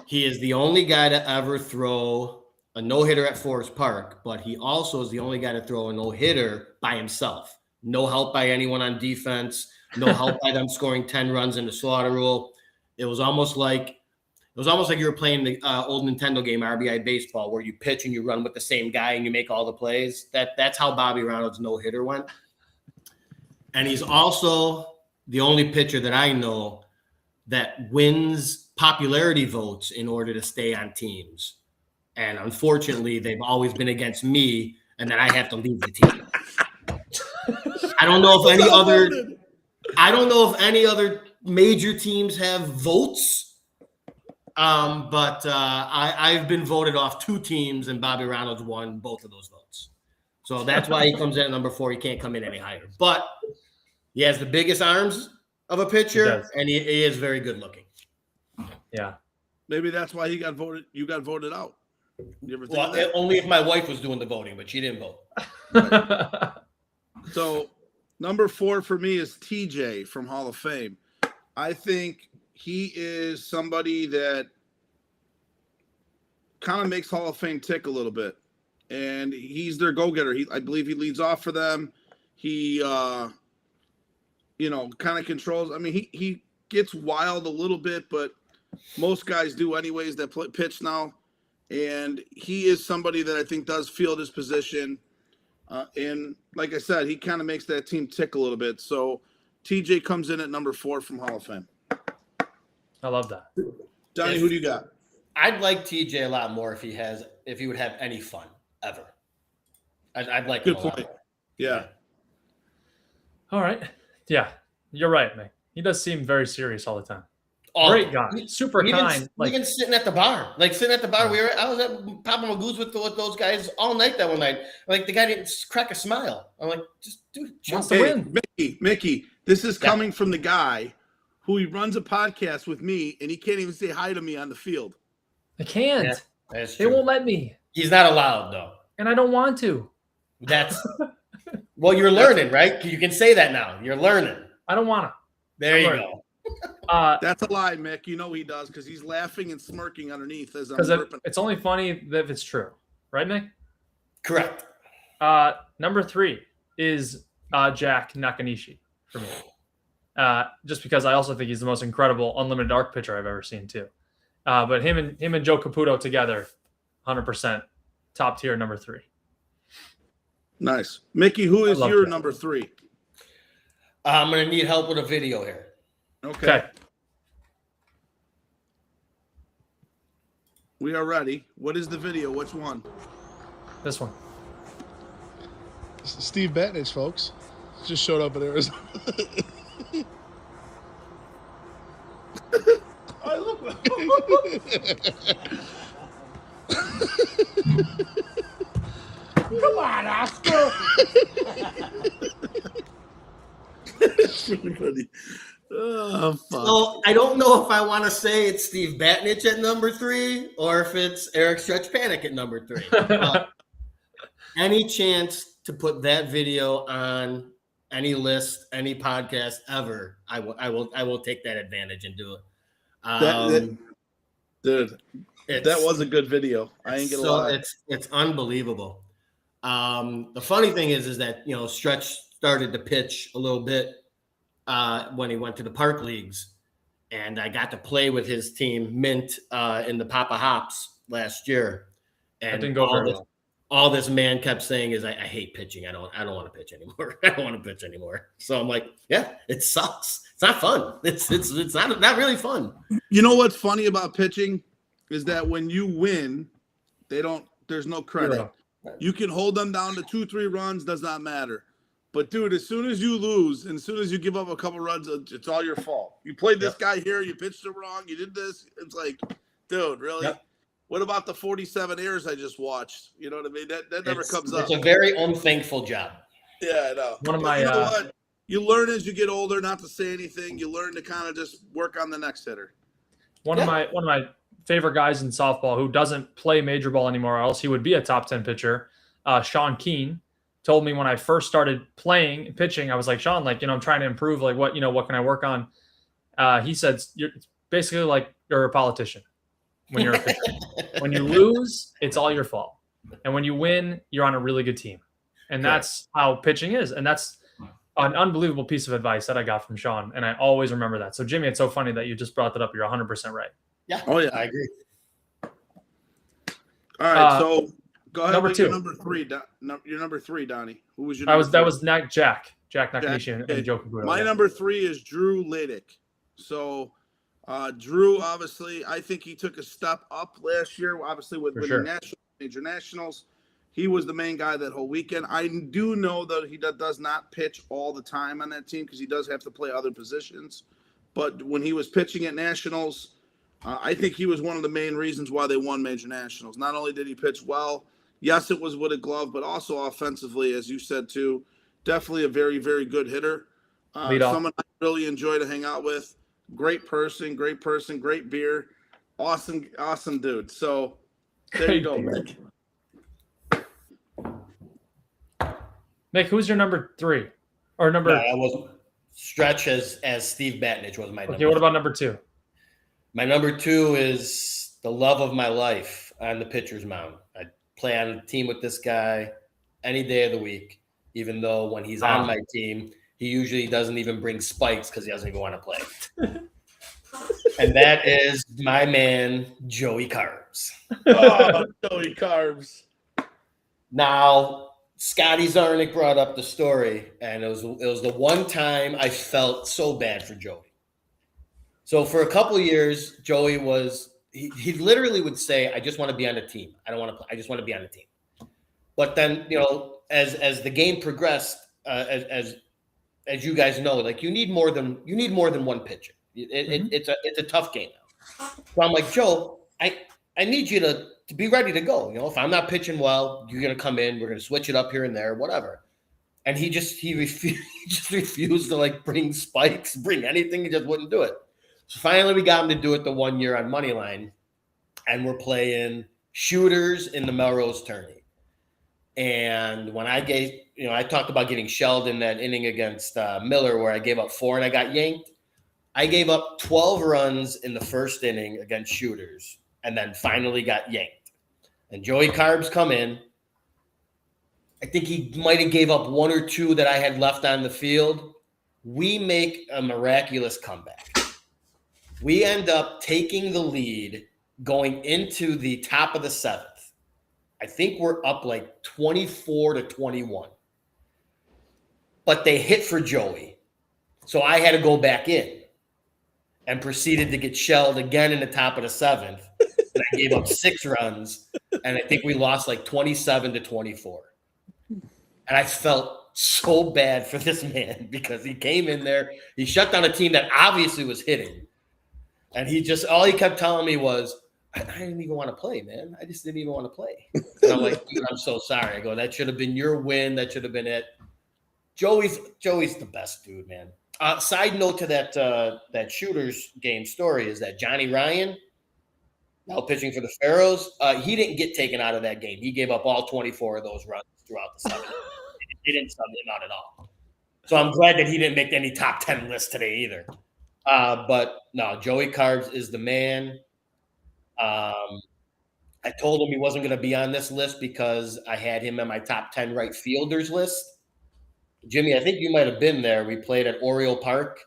He is the only guy to ever throw a no-hitter at Forest Park, but he also is the only guy to throw a no-hitter by himself. No help by anyone on defense. No help by them scoring 10 runs in the slaughter rule. It was almost like you were playing the old Nintendo game RBI Baseball, where you pitch and you run with the same guy and you make all the plays. That's how Bobby Ronald's no-hitter went. And he's also the only pitcher that I know that wins popularity votes in order to stay on teams. And unfortunately, they've always been against me, and then I have to leave the team. I don't know if any other major teams have votes, but I've been voted off 2 teams, and Bobby Ronald's won both of those votes. So that's why he comes in at number 4. He can't come in any higher. But he has the biggest arms of a pitcher, and he is very good looking. Yeah. Maybe that's why you got voted out. You ever think of Well, that? only if my wife was doing the voting, but she didn't vote. Right. So number 4 for me is TJ from Hall of Fame. I think he is somebody that kind of makes Hall of Fame tick a little bit. And he's their go-getter. I believe he leads off for them. He, kind of controls. I mean, he gets wild a little bit, but most guys do anyways that pitch now. And he is somebody that I think does field his position. And like I said, he kind of makes that team tick a little bit. So TJ comes in at number 4 from Hall of Fame. I love that. Donnie, who do you got? I'd like TJ a lot more if he would have any fun ever. I'd like Good him a lot point. more. Yeah. All right. Yeah, you're right, man. He does seem very serious all the time. Great guy, super kind. Even sitting at the bar, I was at Papa Magoo's with those guys all night that one night. Like the guy didn't crack a smile. I'm like, just dude, wants to win. Mickey, this is coming from the guy who he runs a podcast with me, and he can't even say hi to me on the field. I can't. Yeah, that's They true. won't let me, He's not allowed though. and I don't want to. That's well, you're learning, right? You can say that now. You're learning. I don't want to. There I'm you learning. go. That's a lie, Mick. You know he does because he's laughing and smirking underneath as I'm Because burping. it's only funny if it's true, right, Nick? Correct. Number 3 is Jack Nakanishi for me. Just because I also think he's the most incredible unlimited arc pitcher I've ever seen too. But him and Joe Caputo together, 100% top tier number 3. Nice. Mickey, who is love your Jack. number 3? I'm gonna need help with a video here. Okay. We are ready. What is the video? Which one? This one. Steve Batnich, folks, just showed up in Arizona. Oh, look. Come on, Oscar. That's really funny. Oh, fuck. So I don't know if I want to say it's Steve Batnich at number 3 or if it's Eric Stretch Panic at number 3. But any chance to put that video on any list, any podcast ever, I will take that advantage and do it. Dude, that was a good video. I ain't gonna lie. It's unbelievable. The funny thing is that Stretch started to pitch a little bit when he went to the park leagues, and I got to play with his team Mint in the Papa Hops last year. And That didn't go very well. All this man kept saying is, I hate pitching. I don't want to pitch anymore. I don't want to pitch anymore. So I'm like, yeah, it sucks. It's not fun. It's not really fun. You know what's funny about pitching is that when you win, there's no credit. You can hold them down to 2-3 runs, does not matter. But dude, as soon as you lose and as soon as you give up a couple runs, it's all your fault. You played this guy here, you pitched it wrong, you did this. It's like, dude, really? Yep. What about the 47 errors I just watched? You know what I mean? That never comes up. It's a very unthankful job. Yeah, I know. One of But my, you know what? You learn as you get older not to say anything. You learn to kind of just work on the next hitter. One of my favorite guys in softball who doesn't play major ball anymore, or else he would be a top 10 pitcher. Sean Keane told me when I first started playing and pitching, I was like, Sean, I'm trying to improve. What can I work on? He said, it's basically like you're a politician when you're a pitcher. When you lose, it's all your fault. And when you win, you're on a really good team. And that's how pitching is. And that's an unbelievable piece of advice that I got from Sean. And I always remember that. So Jimmy, it's so funny that you just brought that up. You're 100% right. Yeah. Oh yeah, I agree. All right, so go ahead. Number 2. Your number 3. Your number 3, Donnie. Who was your? That was Jack Nakanishi and Joe Caputo. My number 3 is Drew Ladick. So, Drew, obviously, I think he took a step up last year. Obviously, with winning major nationals, he was the main guy that whole weekend. I do know that he does not pitch all the time on that team because he does have to play other positions. But when he was pitching at nationals, I think he was one of the main reasons why they won major nationals. Not only did he pitch well, yes, it was with a glove, but also offensively, as you said too, definitely a very, very good hitter. Someone I really enjoy to hang out with. Great person, great beer. Awesome dude. So there you go, Mick. Mick, who's your number 3? Or number? I wasn't. Stretch as Steve Batnich was my number. Okay, what about number 2? My number 2 is the love of my life on the pitcher's mound. I play on a team with this guy any day of the week, even though when he's on my team, he usually doesn't even bring spikes because he doesn't even want to play. And that is my man, Joey Carbs. Oh, Joey Carbs. Now, Scotty Zarnick brought up the story, and it was the one time I felt so bad for Joey. So for a couple of years, Joey he literally would say, I just want to be on a team. I don't want to play. I just want to be on a team. But then, as the game progressed, as you guys know, you need more than one pitcher. It's a tough game now. So I'm like, Joe, I need you to be ready to go. If I'm not pitching well, you're going to come in. We're going to switch it up here and there, whatever. And he just refused to like bring spikes, bring anything. He just wouldn't do it. So finally we got him to do it the 1 year on Moneyline. And we're playing shooters in the Melrose tourney. And when I talked about getting shelled in that inning against Miller where I gave up 4 and I got yanked. I gave up 12 runs in the first inning against shooters and then finally got yanked. And Joey Carbs come in. I think he might have gave up 1 or 2 that I had left on the field. We make a miraculous comeback. We end up taking the lead going into the top of the 7th. I think we're up like 24-21. But they hit for Joey. So I had to go back in and proceeded to get shelled again in the top of the 7th. And I gave up 6 runs. And I think we lost like 27-24. And I felt so bad for this man because he came in there. He shut down a team that obviously was hitting. And all he kept telling me was, I didn't even want to play, man. I just didn't even want to play. And I'm like, dude, I'm so sorry. I go, that should have been your win. That should have been it. Joey's the best dude, man. Side note to that shooters game story is that Johnny Ryan, now pitching for the Pharaohs, he didn't get taken out of that game. He gave up all 24 of those runs throughout the 7th. He didn't sub him out at all. So I'm glad that he didn't make any top 10 lists today either. But no, Joey Carbs is the man. I told him he wasn't going to be on this list because I had him in my top 10 right fielders list. Jimmy, I think you might have been there. We played at Oriole Park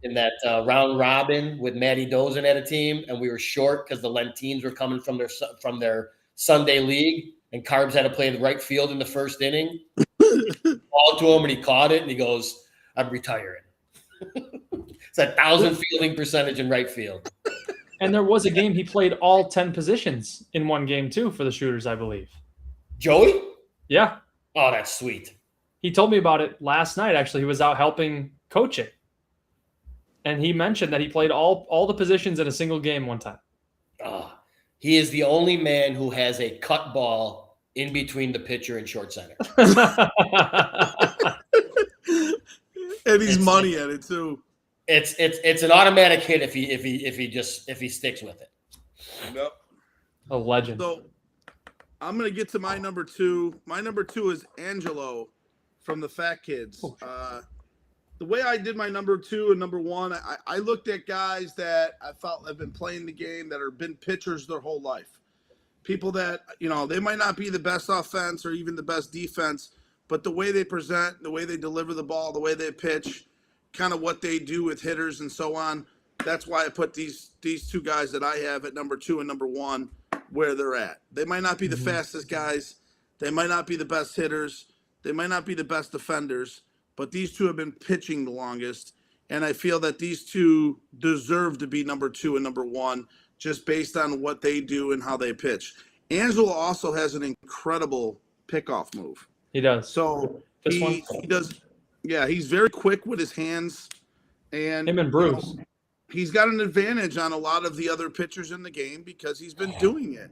in that round robin with Matty Dozen at a team, and we were short because the Lentines were coming from their Sunday league, and Carbs had to play the right field in the first inning. Called to him, and he caught it, and he goes, I'm retiring. It's 1,000 fielding percentage in right field. And there was a game he played all 10 positions in one game too for the shooters, I believe. Joey? Yeah. Oh, that's sweet. He told me about it last night, actually. He was out helping coaching. And he mentioned that he played all the positions in a single game one time. He is the only man who has a cut ball in between the pitcher and short center. And he's money at it too. It's an automatic hit if he sticks with it. Yep. A legend. So I'm gonna get to my number 2. My number 2 is Angelo from the Fat Kids. The way I did my number 2 and number 1, I looked at guys that I felt have been playing the game that have been pitchers their whole life. People that, they might not be the best offense or even the best defense, but the way they present, the way they deliver the ball, the way they pitch, kind of what they do with hitters and so on. That's why I put these 2 guys that I have at number 2 and number 1 where they're at. They might not be the fastest guys. They might not be the best hitters. They might not be the best defenders, but these 2 have been pitching the longest. And I feel that these 2 deserve to be number 2 and number 1 just based on what they do and how they pitch. Angelo also has an incredible pickoff move. He does. So he does. Yeah, he's very quick with his hands. And him and Bruce. He's got an advantage on a lot of the other pitchers in the game because he's been doing it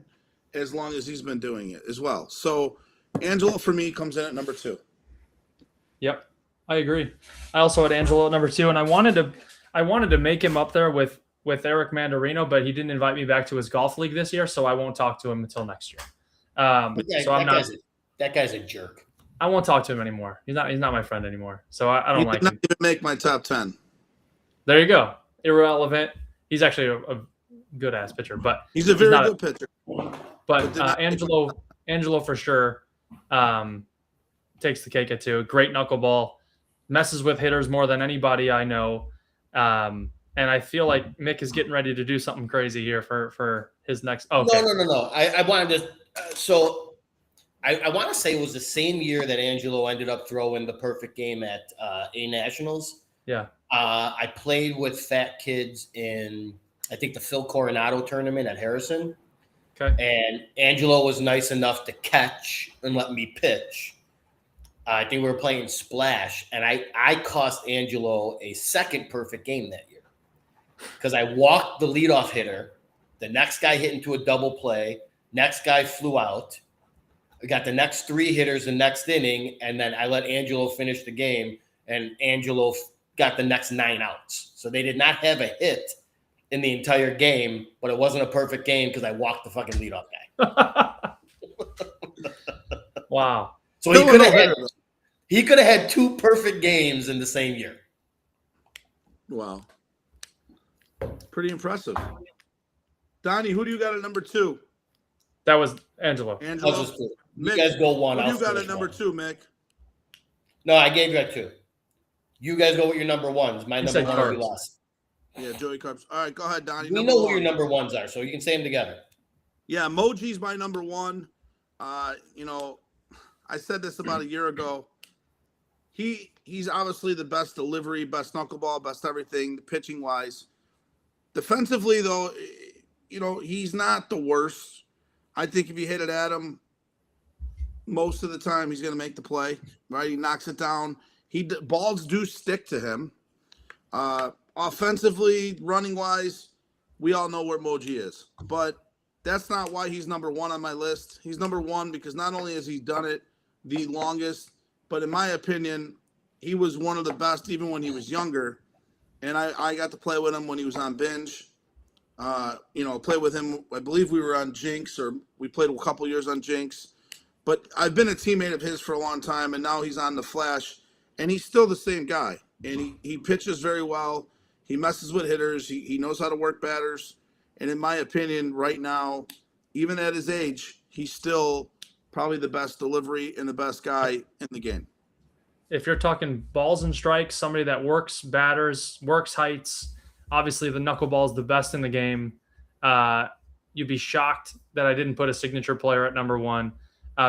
as long as he's been doing it as well. So Angelo, for me, comes in at number 2. Yep, I agree. I also had Angelo at number 2, and I wanted to make him up there with Eric Mandarino, but he didn't invite me back to his golf league this year, so I won't talk to him until next year. That guy's a jerk. I won't talk to him anymore. He's not my friend anymore, so I don't like him. He did not even make my top 10. There you go. Irrelevant. He's actually a good ass pitcher, but he's a very good pitcher. But Angelo for sure takes the cake at 2. Great knuckleball, messes with hitters more than anybody I know, and I feel like Mick is getting ready to do something crazy here for his next. Oh, okay. No. I wanted to. I want to say it was the same year that Angelo ended up throwing the perfect game at A Nationals. Yeah. I played with Fat Kids in, I think, the Phil Coronado tournament at Harrison. Okay. And Angelo was nice enough to catch and let me pitch. I think we were playing Splash, and I cost Angelo a second perfect game that year because I walked the leadoff hitter. The next guy hit into a double play. Next guy flew out. We got the next 3 hitters the next inning, and then I let Angelo finish the game, and Angelo got the next 9 outs. So they did not have a hit in the entire game, but it wasn't a perfect game because I walked the fucking leadoff guy. Wow. So he could have had 2 perfect games in the same year. Wow. Pretty impressive. Donnie, who do you got at number 2? That was Angelo. Angelo. You Mick, guys go 1. Who do I'll you got finish at number 1. 2, Mick? No, I gave you a 2. You guys go with your number 1s. My He number said 1 will be Carbs. last. Yeah, Joey Carbs. All right, go ahead, Donnie. We know who your number 1s are, so you can say them together. Yeah, Moji's my number 1. I said this about a year ago. He's obviously the best delivery, best knuckleball, best everything, pitching wise. Defensively, though, he's not the worst. I think if you hit it at him, most of the time he's going to make the play. Right? He knocks it down. Balls do stick to him. Offensively, running wise, we all know where Moji is, but that's not why he's number 1 on my list. He's number 1 because not only has he done it the longest, but in my opinion, he was one of the best even when he was younger. And I got to play with him when he was on Binge. Play with him. I believe we were on Jinx, or we played a couple years on Jinx. But I've been a teammate of his for a long time, and now he's on the Flash, and he's still the same guy. And he pitches very well. He messes with hitters. He knows how to work batters. And in my opinion, right now, even at his age, he's still probably the best delivery and the best guy in the game. If you're talking balls and strikes, somebody that works batters, works heights, obviously the knuckleball is the best in the game. You'd be shocked that I didn't put a signature player at number 1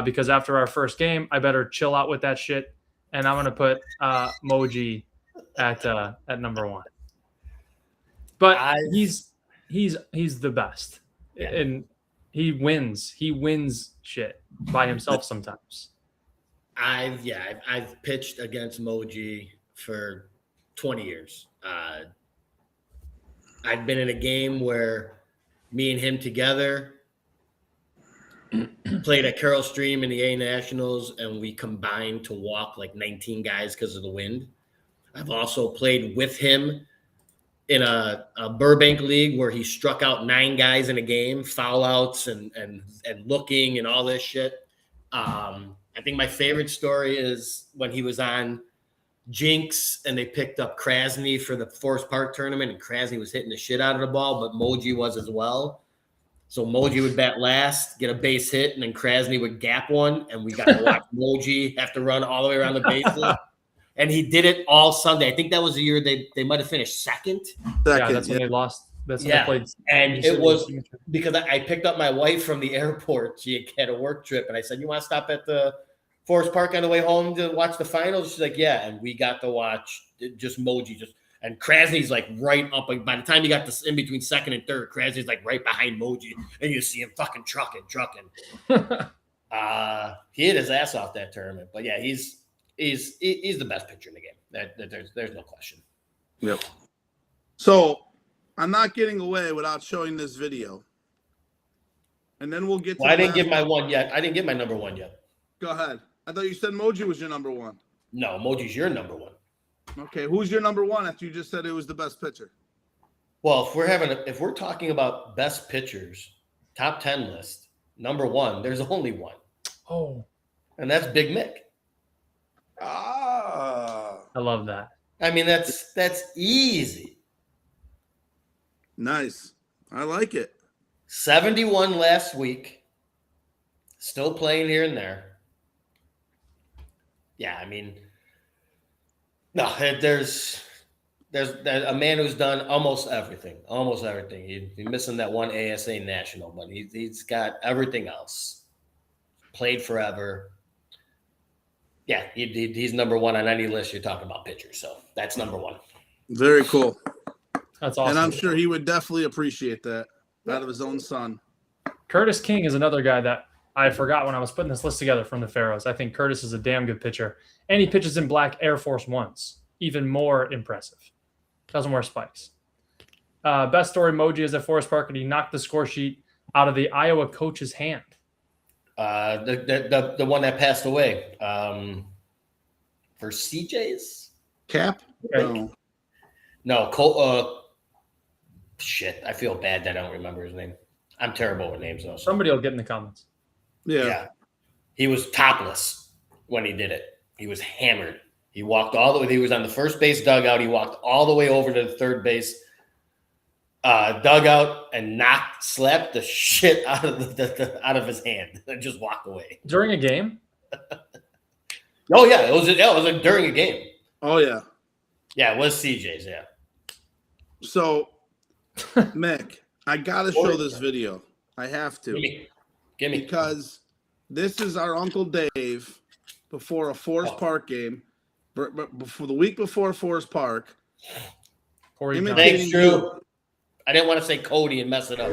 because after our first game, I better chill out with that shit. And I'm going to put Moji at number 1. But he's the best. Yeah. And he wins shit by himself sometimes. I've pitched against Moji for 20 years. I've been in a game where me and him together played at Carroll Stream in the A Nationals, and we combined to walk like 19 guys because of the wind. I've also played with him in a Burbank league where he struck out 9 guys in a game, foul outs and looking and all this shit. I think my favorite story is when he was on Jinx and they picked up Krasny for the Forest Park tournament, and Krasny was hitting the shit out of the ball, but Moji was as well. So Moji would bat last, get a base hit, and then Krasny would gap one, and we got to watch Moji have to run all the way around the bases. And he did it all Sunday. I think that was the year they might have finished second. Yeah, that's when they lost. That's when they played. And it was because I picked up my wife from the airport. She had a work trip, and I said, "You want to stop at the Forest Park on the way home to watch the finals?" She's like, "Yeah." And we got to watch just Moji, and Krasny's like right up. Like by the time you got this in between second and third, Krasny's like right behind Moji, and you see him fucking trucking. He hit his ass off that tournament, but yeah, he's the best pitcher in the game. There's no question. Yep. So I'm not getting away without showing this video, and then we'll get. I didn't give my one yet. I didn't get my number 1 yet. Go ahead. I thought you said Moji was your number 1. No, Moji's your number 1. Okay, who's your number 1 after you just said it was the best pitcher? Well, if we're talking about best pitchers, top 10 list, number 1, there's only one. Oh, and that's Big Mick. Ah, I love that. I mean, that's easy. Nice. I like it. 71 last week. Still playing here and there. Yeah, I mean, no, there's a man who's done almost everything. He's missing that one ASA national, but he's got everything else. Played forever. Yeah, he's number 1 on any list you're talking about pitchers. So that's number 1. Very cool. That's awesome. And I'm sure he would definitely appreciate that out of his own son. Curtis King is another guy that I forgot when I was putting this list together from the Pharaohs. I think Curtis is a damn good pitcher. And he pitches in black Air Force Ones. Even more impressive. Doesn't wear spikes. Best story, Moji is at Forest Park, and he knocked the score sheet out of the Iowa coach's hand. The one that passed away. For CJ's? Cap? Okay. No, shit. I feel bad that I don't remember his name. I'm terrible with names, though. Somebody will get in the comments. Yeah. He was topless when he did it. He was hammered. He walked all the way. He was on the first base dugout. He walked all the way over to the third base dugout and slapped the shit out of his hand and just walked away. During a game? Oh yeah, it was like during a game. Oh yeah. Yeah, it was CJ's. Yeah. So, Mick, I gotta show this video. I have to. Give me. Because this is our Uncle Dave before a Forest Park game, before the week before Forest Park. Thanks, Drew. I didn't want to say Cody and mess it up.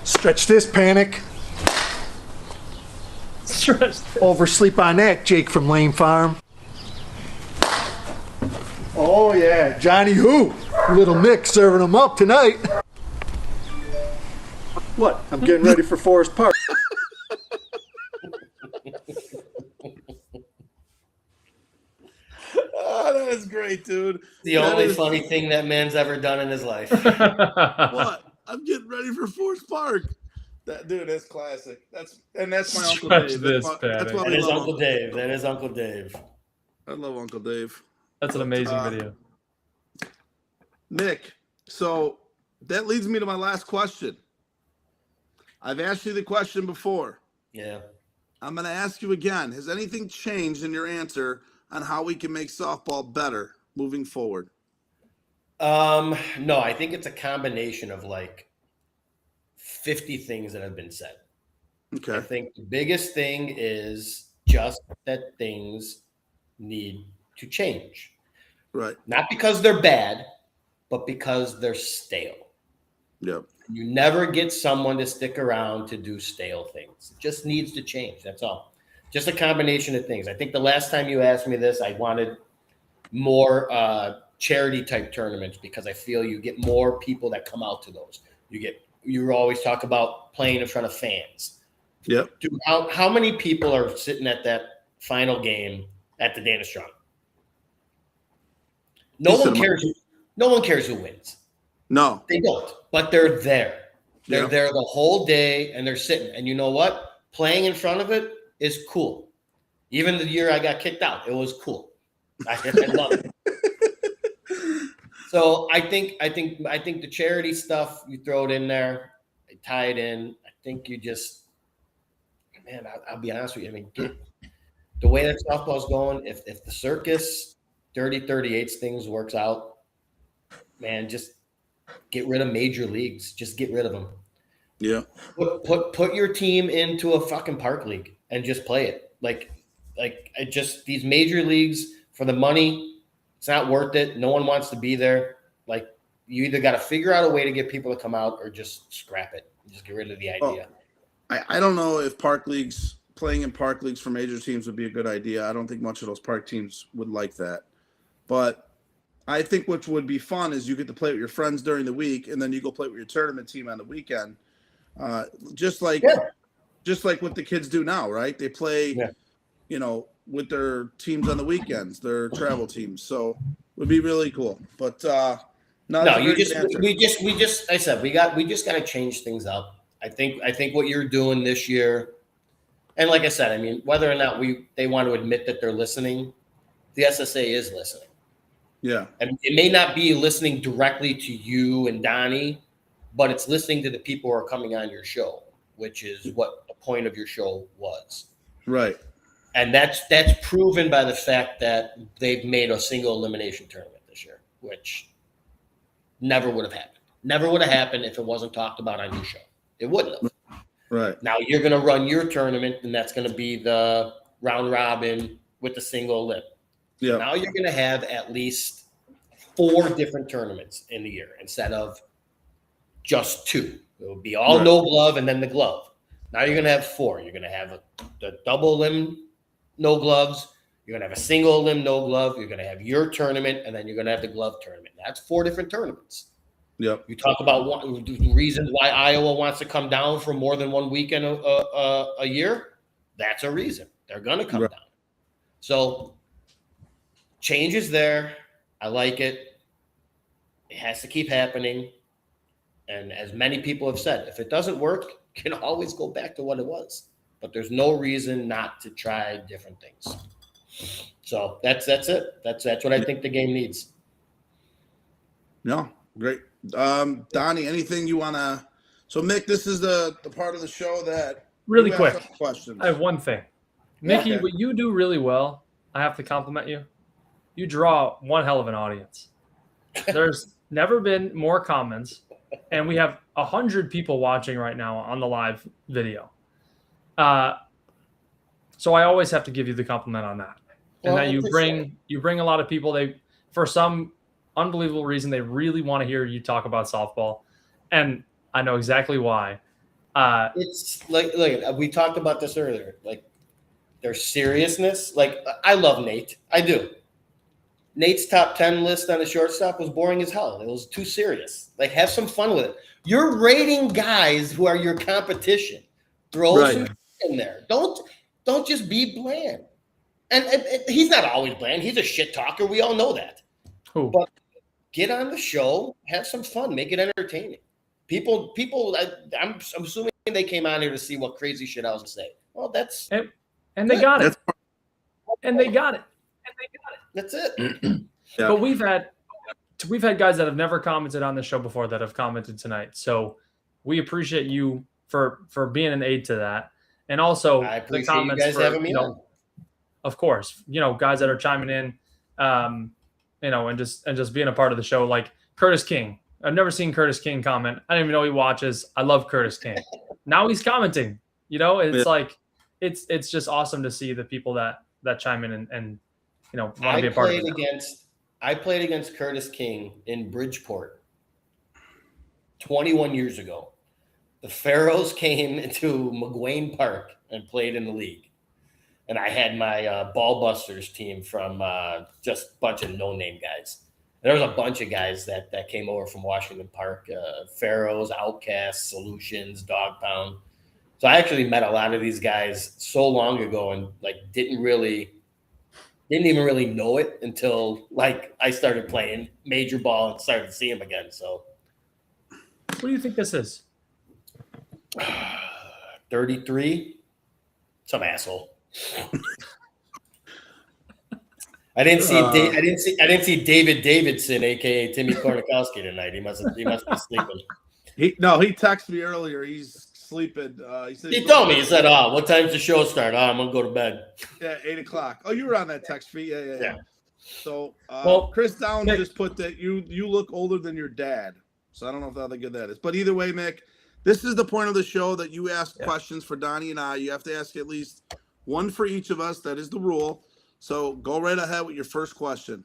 Stretch this, Panic. Oversleep on that, Jake from Lane Farm. Oh, yeah, Johnny Who? Little Mick serving them up tonight. What? I'm getting ready for Forest Park. Oh, that is great, dude. The only funny thing that man's ever done in his life. What? I'm getting ready for Forest Park. That's classic. That's my Uncle Dave. That's why that is Uncle Dave. That is Uncle Dave. I love Uncle Dave. That's an amazing video. Nick, so that leads me to my last question. I've asked you the question before. Yeah. I'm going to ask you again. Has anything changed in your answer on how we can make softball better moving forward? No, I think it's a combination of like 50 things that have been said. Okay. I think the biggest thing is just that things need to change. Right. Not because they're bad, but because they're stale. Yep. You never get someone to stick around to do stale things. It just needs to change. That's all. Just a combination of things. I think the last time you asked me this, I wanted more charity type tournaments because I feel you get more people that come out to those. You always talk about playing in front of fans. Yep. Dude, how many people are sitting at that final game at the Dana Strong? No one cares who wins. No, they don't. But they're there. They're there the whole day, and they're sitting. And you know what? Playing in front of it is cool. Even the year I got kicked out, it was cool. I love it. So I think the charity stuff, you throw it in there, tie it in. I think you just, man, I'll be honest with you. I mean, the way that softball's going, if the circus 30-38 things works out, man, just get rid of major leagues. Just get rid of them. Yeah. Put your team into a fucking park league and just play it. Like these major leagues for the money, it's not worth it. No one wants to be there. Like, you either got to figure out a way to get people to come out or just scrap it. Just get rid of the idea. I don't know if playing in park leagues for major teams would be a good idea. I don't think much of those park teams would like that. But I think what would be fun is you get to play with your friends during the week, and then you go play with your tournament team on the weekend. Just like what the kids do now, right? They play, with their teams on the weekends, their travel teams. So it would be really cool. But we just got to change things up. I think what you're doing this year, and like I said, I mean, whether or not they want to admit that they're listening, the SSA is listening. Yeah. And it may not be listening directly to you and Donnie, but it's listening to the people who are coming on your show, which is what the point of your show was. Right. And that's proven by the fact that they've made a single elimination tournament this year, which never would have happened. Never would have happened if it wasn't talked about on your show. It wouldn't have. Right. Now you're going to run your tournament, and that's going to be the round robin with the single elim. Yeah. Now you're going to have at least 4 different tournaments in the year instead of just 2. It will be all no glove and then the glove. Now you're going to have 4. You're going to have the double elim, no gloves. You're going to have a single elim, no glove. You're going to have your tournament, and then you're going to have the glove tournament. That's 4 different tournaments. Yep. You talk about reasons why Iowa wants to come down for more than one weekend a year. That's a reason. They're going to come down. So change is there. I like it. It has to keep happening. And as many people have said, if it doesn't work, you can always go back to what it was. But there's no reason not to try different things. So that's it. That's what I think the game needs. No, great. Donnie, anything you want to? So, Mick, this is the part of the show that really you quick. ask us questions. I have one thing. Mickey, Okay. what you do really well, I have to compliment you. You draw one hell of an audience. There's never been more comments, and we have 100 people watching right now on the live video. So I always have to give you the compliment on that. And Well, that you bring a lot of people. They, for some unbelievable reason, they really want to hear you talk about softball, and I know exactly why. It's like we talked about this earlier. Like their seriousness. Like I love Nate. I do. Nate's top 10 list on the shortstop was boring as hell. It was too serious. Like have some fun with it. You're rating guys who are your competition. Throw some in there. Don't just be bland. And he's not always bland. He's a shit talker. We all know that. Who? But get on the show, have some fun, make it entertaining. People. I'm assuming they came on here to see what crazy shit I was gonna say. Well, that's and they got it. And they got it. That's it. Yeah. But we've had guys that have never commented on the show before that have commented tonight. So we appreciate you for being an aid to that. And also I the appreciate comments you guys for, having me on. Of course, guys that are chiming in, and just being a part of the show, like Curtis King. I've never seen Curtis King comment. I didn't even know he watches. I love Curtis King. Now he's commenting. It's like it's just awesome to see the people that chime in and want to be a part of it. I played against Curtis King in Bridgeport 21 years ago. The Pharaohs came into McGuane Park and played in the league. And I had my Ball Busters team from just a bunch of no-name guys. There was a bunch of guys that came over from Washington Park, Pharaohs, Outcasts, Solutions, Dog Pound. So I actually met a lot of these guys so long ago and didn't even really know it until I started playing major ball and started to see him again. So what do you think this is? 33, some asshole. I didn't see David Davidson, aka Timmy Kornikowski, tonight. He must be sleeping. He texted me earlier. He's sleeping. He told me. He said, what time's the show start? I'm gonna go to bed. Yeah, 8:00. Oh, you were on that text feed. Yeah. So Chris Downs just put that you look older than your dad. So I don't know how good that is. But either way, Mick, this is the point of the show that you ask questions for Donnie and I. You have to ask at least one for each of us. That is the rule. So go right ahead with your first question.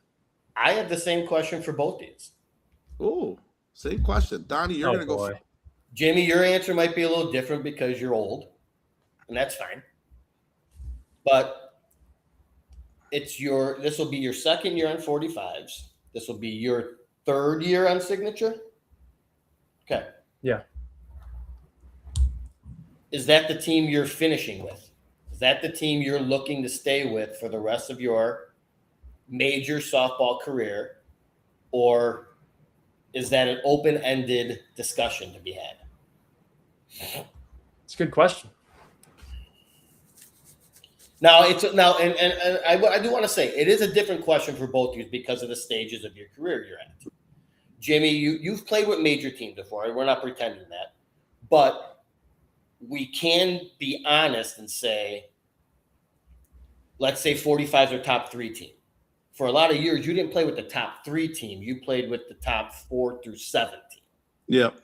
I have the same question for both these. Oh, same question. Donnie, you're going to go first. Jimmy, your answer might be a little different because you're old, and that's fine. But this will be your second year on 45s. This will be your third year on signature. Okay. Yeah. Is that the team you're finishing with? Is that the team you're looking to stay with for the rest of your major softball career? Or is that an open-ended discussion to be had? It's a good question. Now, I do want to say it is a different question for both of you because of the stages of your career you're at. Jimmy, you've played with major teams before. We're not pretending that. But we can be honest and say, let's say 45s are top 3 team. For a lot of years, you didn't play with the top 3 team. You played with the top 4 through 7 team. Yep.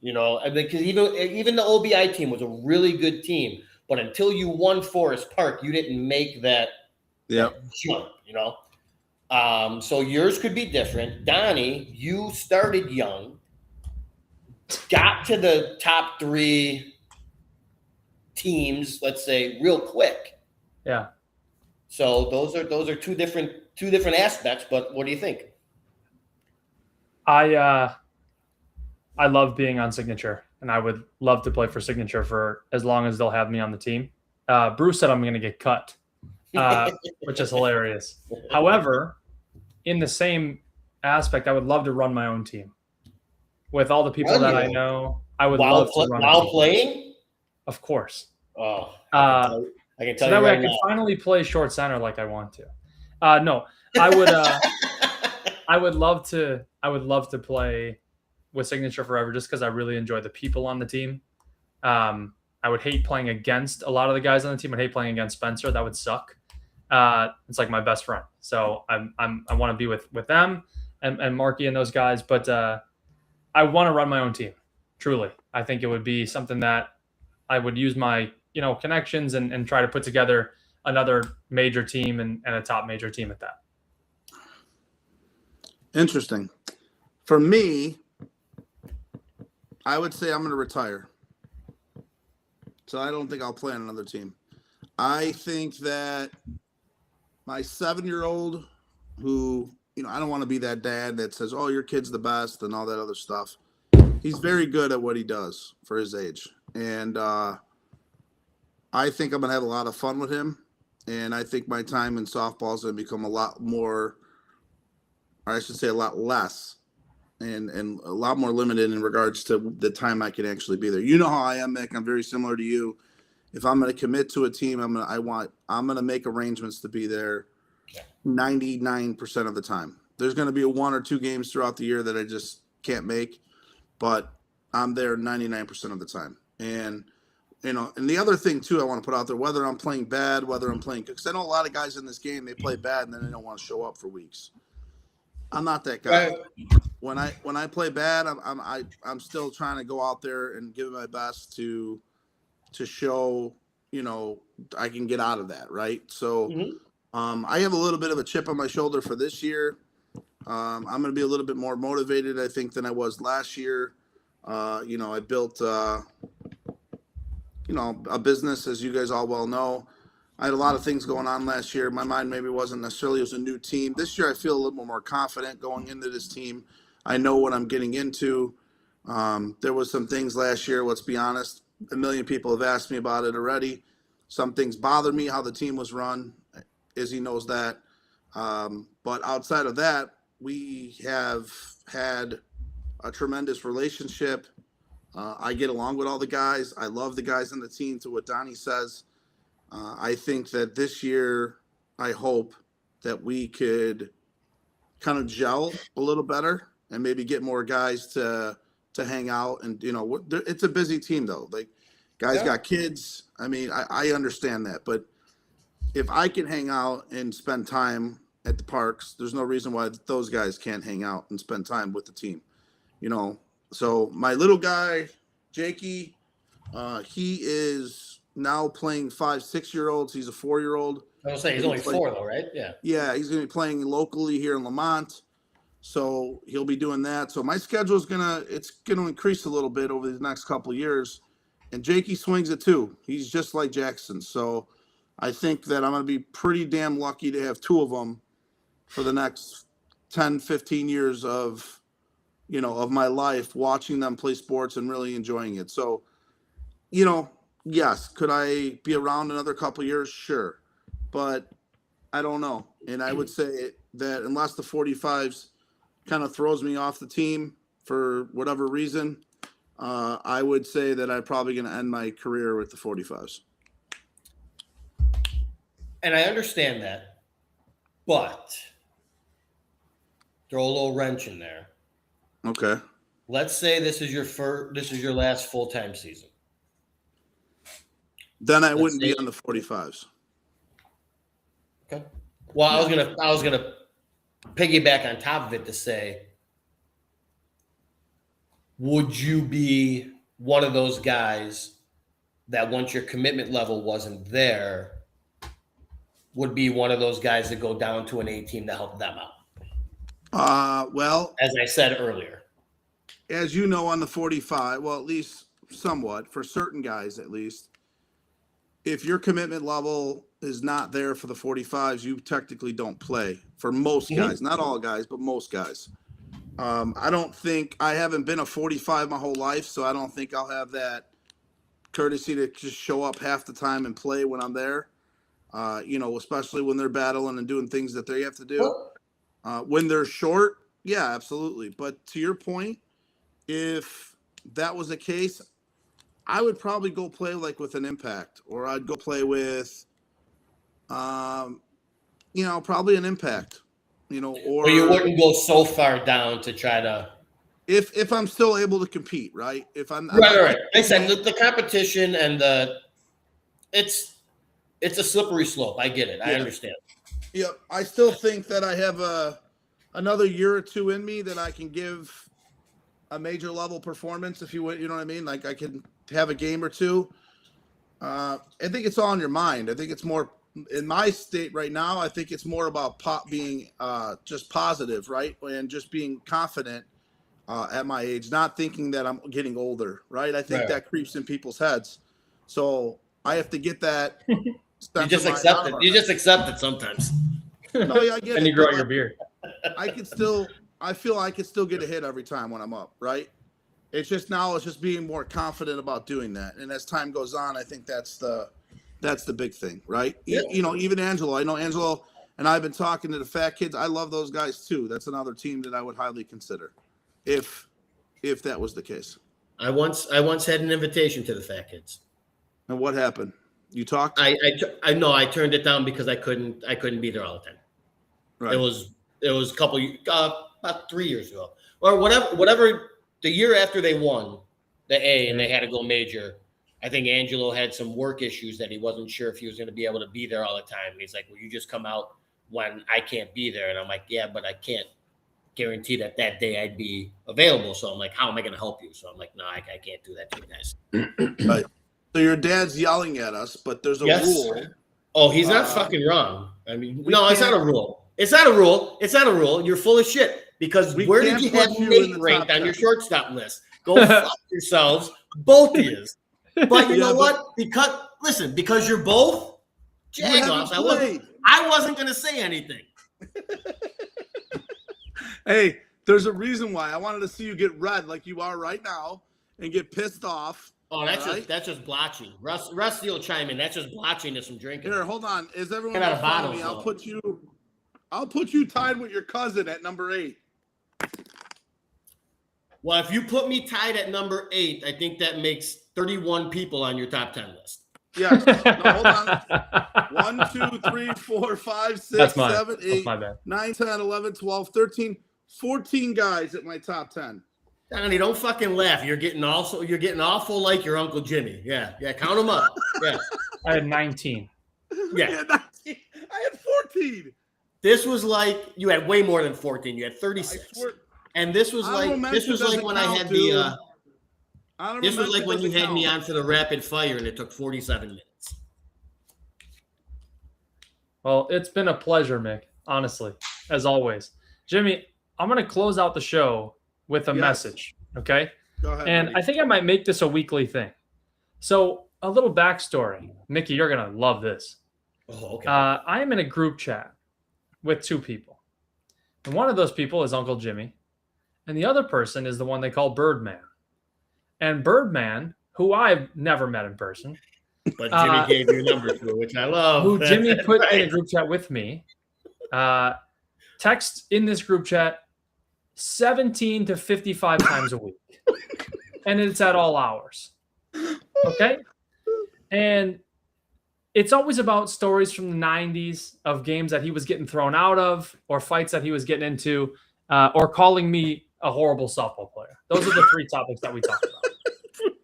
Because even the OBI team was a really good team. But until you won Forest Park, you didn't make that jump, So yours could be different. Donnie, you started young, got to the top 3 teams, let's say, real quick. Yeah. So those are two different aspects. But what do you think? I love being on Signature, and I would love to play for Signature for as long as they'll have me on the team. Bruce said I'm going to get cut, which is hilarious. However, in the same aspect, I would love to run my own team. With all the people that I know, I would love to run while playing. Of course. Oh, I can tell so that you way right I can now. finally play short center like I want to. No, I would. I would love to. I would love to play with Signature forever, just because I really enjoy the people on the team. I would hate playing against a lot of the guys on the team. I'd hate playing against Spencer. That would suck. It's like my best friend. So I want to be with them and Marky and those guys. But I want to run my own team. Truly, I think it would be something that I would use my connections and try to put together another major team and a top major team at that. Interesting. For me, I would say I'm going to retire. So I don't think I'll play on another team. I think that my 7-year-old who, I don't want to be that dad that says, oh, your kid's the best and all that other stuff. He's very good at what he does for his age. And I think I'm going to have a lot of fun with him. And I think my time in softball is going to become a lot more, or I should say a lot less, and a lot more limited in regards to the time I can actually be there. You know how I am, Mick. I'm very similar to you. If I'm going to commit to a team, I'm going to make arrangements to be there 99% of the time. There's going to be 1 or 2 games throughout the year that I just can't make, but I'm there 99% of the time. And and the other thing too, I want to put out there, whether I'm playing bad, whether I'm playing good, because I know a lot of guys in this game, they play bad and then they don't want to show up for weeks. I'm not that guy. Right. When I play bad, I'm still trying to go out there and give it my best to show, I can get out of that, right? So I have a little bit of a chip on my shoulder for this year. I'm going to be a little bit more motivated, I think, than I was last year. I built a business, as you guys all well know. I had a lot of things going on last year. My mind maybe wasn't necessarily as a new team. This year, I feel a little more confident going into this team. I know what I'm getting into. There was some things last year, let's be honest. A million people have asked me about it already. Some things bother me, how the team was run. Izzy knows that. But outside of that, we have had a tremendous relationship. I get along with all the guys. I love the guys on the team, to what Donnie says. I think that this year, I hope that we could kind of gel a little better and maybe get more guys to hang out. And, it's a busy team, though. Like, guys got kids. I mean, I understand that. But if I can hang out and spend time at the parks, there's no reason why those guys can't hang out and spend time with the team. So my little guy, Jakey, he is now playing 5-6-year-olds. He's a 4-year-old. I was saying he's only 4 though, right? Yeah. Yeah, he's going to be playing locally here in Lamont. So he'll be doing that. So my schedule is it's going to increase a little bit over the next couple of years. And Jakey swings it too. He's just like Jackson. So I think that I'm going to be pretty damn lucky to have 2 of them for the next 10, 15 years of my life, watching them play sports and really enjoying it. So, yes, could I be around another couple of years? Sure. But I don't know. And I would say that unless the 45s kind of throws me off the team for whatever reason, I would say that I'm probably going to end my career with the 45s. And I understand that, but throw a little wrench in there. Okay. Let's say this is your last full-time season. Then I wouldn't be on the 45s. Okay. Well, I was gonna piggyback on top of it to say, would you be one of those guys that once your commitment level wasn't there, would be one of those guys that go down to an 18 to help them out? Well, as I said earlier, as you know, on the 45, well, at least somewhat for certain guys, at least, if your commitment level is not there for the 45s, you technically don't play for most guys, not all guys, but most guys. I haven't been a 45 my whole life, so I don't think I'll have that courtesy to just show up half the time and play when I'm there. Especially when they're battling and doing things that they have to do. When they're short, yeah, absolutely. But to your point, if that was the case, I would probably go play like with an Impact, or I'd go play with, probably an Impact, or But you wouldn't go so far down to try to. If I'm still able to compete, right? If I'm Right. I said the competition and it's a slippery slope. I get it. I understand. Yeah, I still think that I have another year or two in me that I can give a major level performance, if you would, you know what I mean? Like I can have a game or two. I think it's all in your mind. I think it's more in my state right now. I think it's more about being just positive, right? And just being confident at my age, not thinking that I'm getting older, right? I think that creeps in people's heads. So I have to get that. You just accept it. You just accept it sometimes. No, yeah, I get it. And you grow out your beard. I feel I could still get a hit every time when I'm up, right? It's just being more confident about doing that. And as time goes on, I think that's the big thing, right? Yeah. Even Angelo. I know Angelo and I've been talking to the Fat Kids. I love those guys too. That's another team that I would highly consider if that was the case. I once had an invitation to the Fat Kids. And what happened? You talked? I know I turned it down because I couldn't be there all the time. Right. It was a couple about 3 years ago or whatever. The year after they won the A and they had to go major, I think Angelo had some work issues that he wasn't sure if he was going to be able to be there all the time. And he's like, "Well, you just come out when I can't be there." And I'm like, "Yeah, but I can't guarantee that day I'd be available." So I'm like, "How am I going to help you?" So I'm like, "No, I can't do that to you guys." Right. So your dad's yelling at us, but there's a rule. Oh, he's not fucking wrong. I mean, no, it's not a rule. It's not a rule. It's not a rule. You're full of shit. Because where did you have Nate ranked on your shortstop list? Go fuck yourselves, both of you. But you know what? Because you're both Jagoffs. I wasn't going to say anything. Hey, there's a reason why. I wanted to see you get red like you are right now and get pissed off. Oh, that's just blotching. Rusty will chime in. That's just blotching to some drinking. Here, hold on. Is everyone following me? I'll put you tied with your cousin at number 8. Well, if you put me tied at number 8, I think that makes 31 people on your top 10 list. Yes. No, hold on. 1, 2, 3, 4, 5, 6, 7, 8, 9, 10, 11, 12, 13, 14 guys at my top 10. Donnie, don't fucking laugh. You're getting awful like your Uncle Jimmy. Yeah, count them up. Yeah. I had 19. Yeah. 19. I had 14. This was like you had way more than 14. You had 36. And this was like when I had this was like when you had me on for the rapid fire and it took 47 minutes. Well, it's been a pleasure, Mick, honestly, as always. Jimmy, I'm going to close out the show with a message, okay? Go ahead. And buddy. I think I might make this a weekly thing. So a little backstory. Mickey, you're going to love this. Oh, okay. I am in a group chat with 2 people. And one of those people is Uncle Jimmy. And the other person is the one they call Birdman. And Birdman, who I've never met in person. But Jimmy gave you a number to, which I love. Who Jimmy put in a group chat with me. Text in this group chat 17 to 55 times a week. And it's at all hours. Okay? And it's always about stories from the 90s of games that he was getting thrown out of or fights that he was getting into or calling me a horrible softball player. Those are the 3 topics that we talk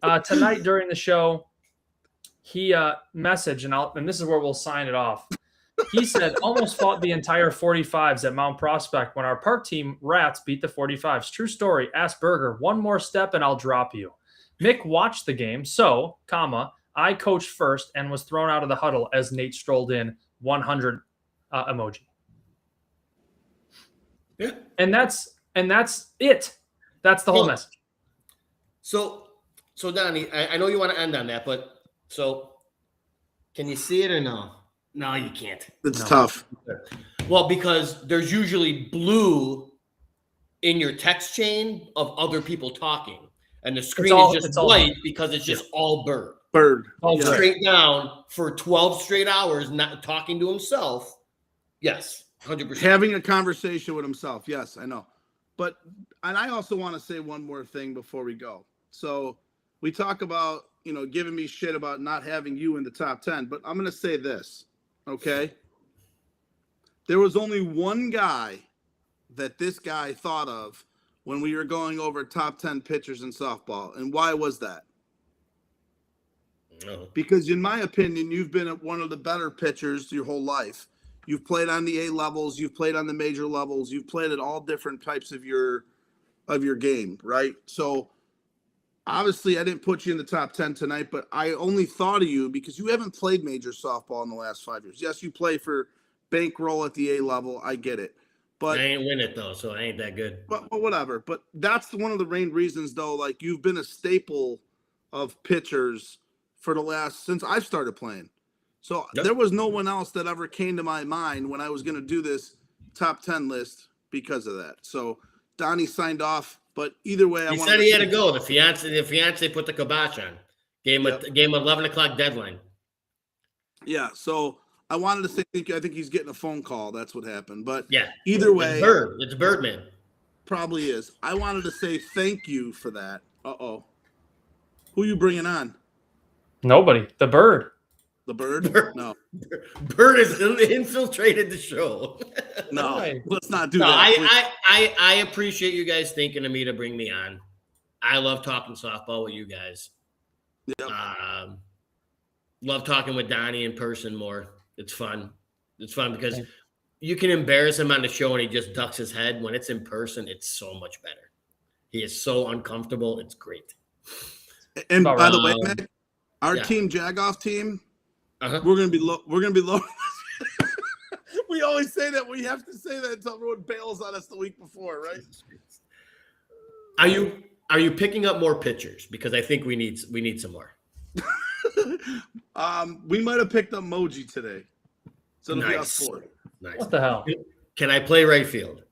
about. Tonight during the show, he messaged, and this is where we'll sign it off. He said, almost fought the entire 45s at Mount Prospect when our park team Rats beat the 45s. True story. Ask Berger, one more step and I'll drop you. Mick watched the game, so, I coached first and was thrown out of the huddle as Nate strolled in 100 emoji. Yeah. And that's it. That's the whole message. So Donnie, I know you want to end on that, but so can you see it or no? No, you can't. It's tough. Well, because there's usually blue in your text chain of other people talking, and the screen all- is just it's all white because it's just all Bird. Bird. All Yeah. Bird. Straight down for 12 straight hours, not talking to himself. Yes, 100%. Having a conversation with himself. Yes, I know. But, and I also want to say one more thing before we go. So we talk about, giving me shit about not having you in the top 10, but I'm going to say this, okay? There was only one guy that this guy thought of when we were going over top 10 pitchers in softball. And why was that? No. Because in my opinion, you've been one of the better pitchers your whole life. You've played on the A levels, you've played on the major levels, you've played at all different types of your game, right? So obviously I didn't put you in the top 10 tonight, but I only thought of you because you haven't played major softball in the last 5 years. Yes, you play for bankroll at the A level. I get it. But I ain't win it though, so I ain't that good. But whatever. But that's one of the main reasons, though. Like, you've been a staple of pitchers for the last since I've started playing. So Yep. there was no one else that ever came to my mind when I was going to do this top 10 list because of that. So Donnie signed off. But either way, He said he had to go. The fiance put the kibosh on. Game of 11 o'clock deadline. Yeah. So I wanted to say thank you. I think he's getting a phone call. That's what happened. But Yeah. either way, It's Birdman. probably is. I wanted to say thank you for that. Who you bringing on? Nobody. The Bird. The Bird? Bird. No, Bird has infiltrated the show. no. Why? Let's not do No, that. I appreciate you guys thinking of me to bring me on. I love talking softball with you guys. Yep. Love talking with Donnie in person more. It's fun. It's fun because you can embarrass him on the show and he just ducks his head. When it's in person, it's so much better. He is so uncomfortable. It's great. And by the way, Um, Mick, our yeah. team Jagoff team, Uh-huh. we're gonna be low. We're gonna be low. We always say that. We have to say that until everyone bails on us the week before, right? Are you picking up more pitchers? Because I think we need some more. We might have picked up Moji today, so it'll be us Nice. four. Nice. What the hell? Can I play right field?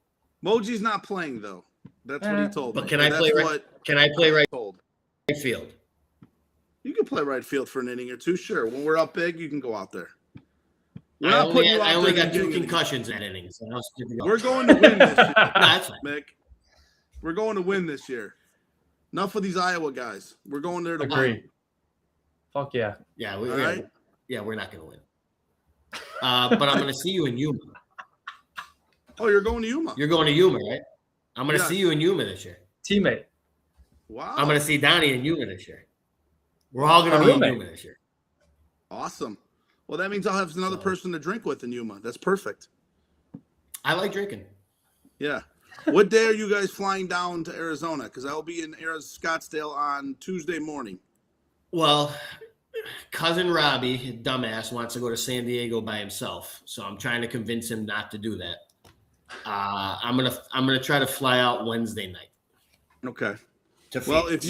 Moji's not playing though. That's what he told me. But can I That's play right? what Can I play right told. field? You can play right field for an inning or two, sure. When we're up big, you can go out there. We're I not only, putting you out I only there got to 2 do anything. concussions in that inning, so I was good to go. We're going to win this year, No, that's fine. Mick. We're going to win this year. Enough of these Iowa guys. We're going there to win. Agree. Fuck yeah. Yeah, All right. we're not going to win. But I'm going to see you in Yuma. Oh, you're going to Yuma. You're going to Yuma, right? I'm going to Yes. see you in Yuma this year. Teammate. Wow. I'm going to see Donnie in Yuma this year. We're all going to be in roommate. Yuma this year. Awesome. Well, that means I'll have another person to drink with in Yuma. That's perfect. I like drinking. Yeah. What day are you guys flying down to Arizona? Because I'll be in Scottsdale on Tuesday morning. Well, cousin Robbie, dumbass, wants to go to San Diego by himself, so I'm trying to convince him not to do that. I'm gonna try to fly out Wednesday night. Okay. To Well, Phoenix.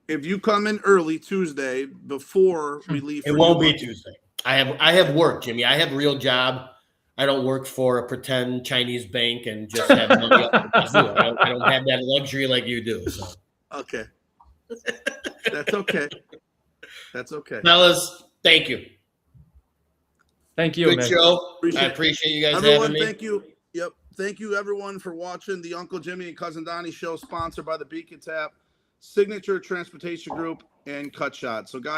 if you come in early Tuesday before we leave, It for won't be Yuma- Tuesday. I have work, Jimmy. I have a real job. I don't work for a pretend Chinese bank and just have money up the wazoo. I don't have that luxury like you do. So, Okay. That's okay. That's okay. fellas, thank you. Thank you, Good Mick. show. Appreciate I it. appreciate you guys Everyone, having me. thank you. Yep. Thank you, everyone, for watching the Uncle Jimmy and Cousin Donnie Show, sponsored by the Beacon Tap, Signature Transportation Group, and Cut Shot. So, guys.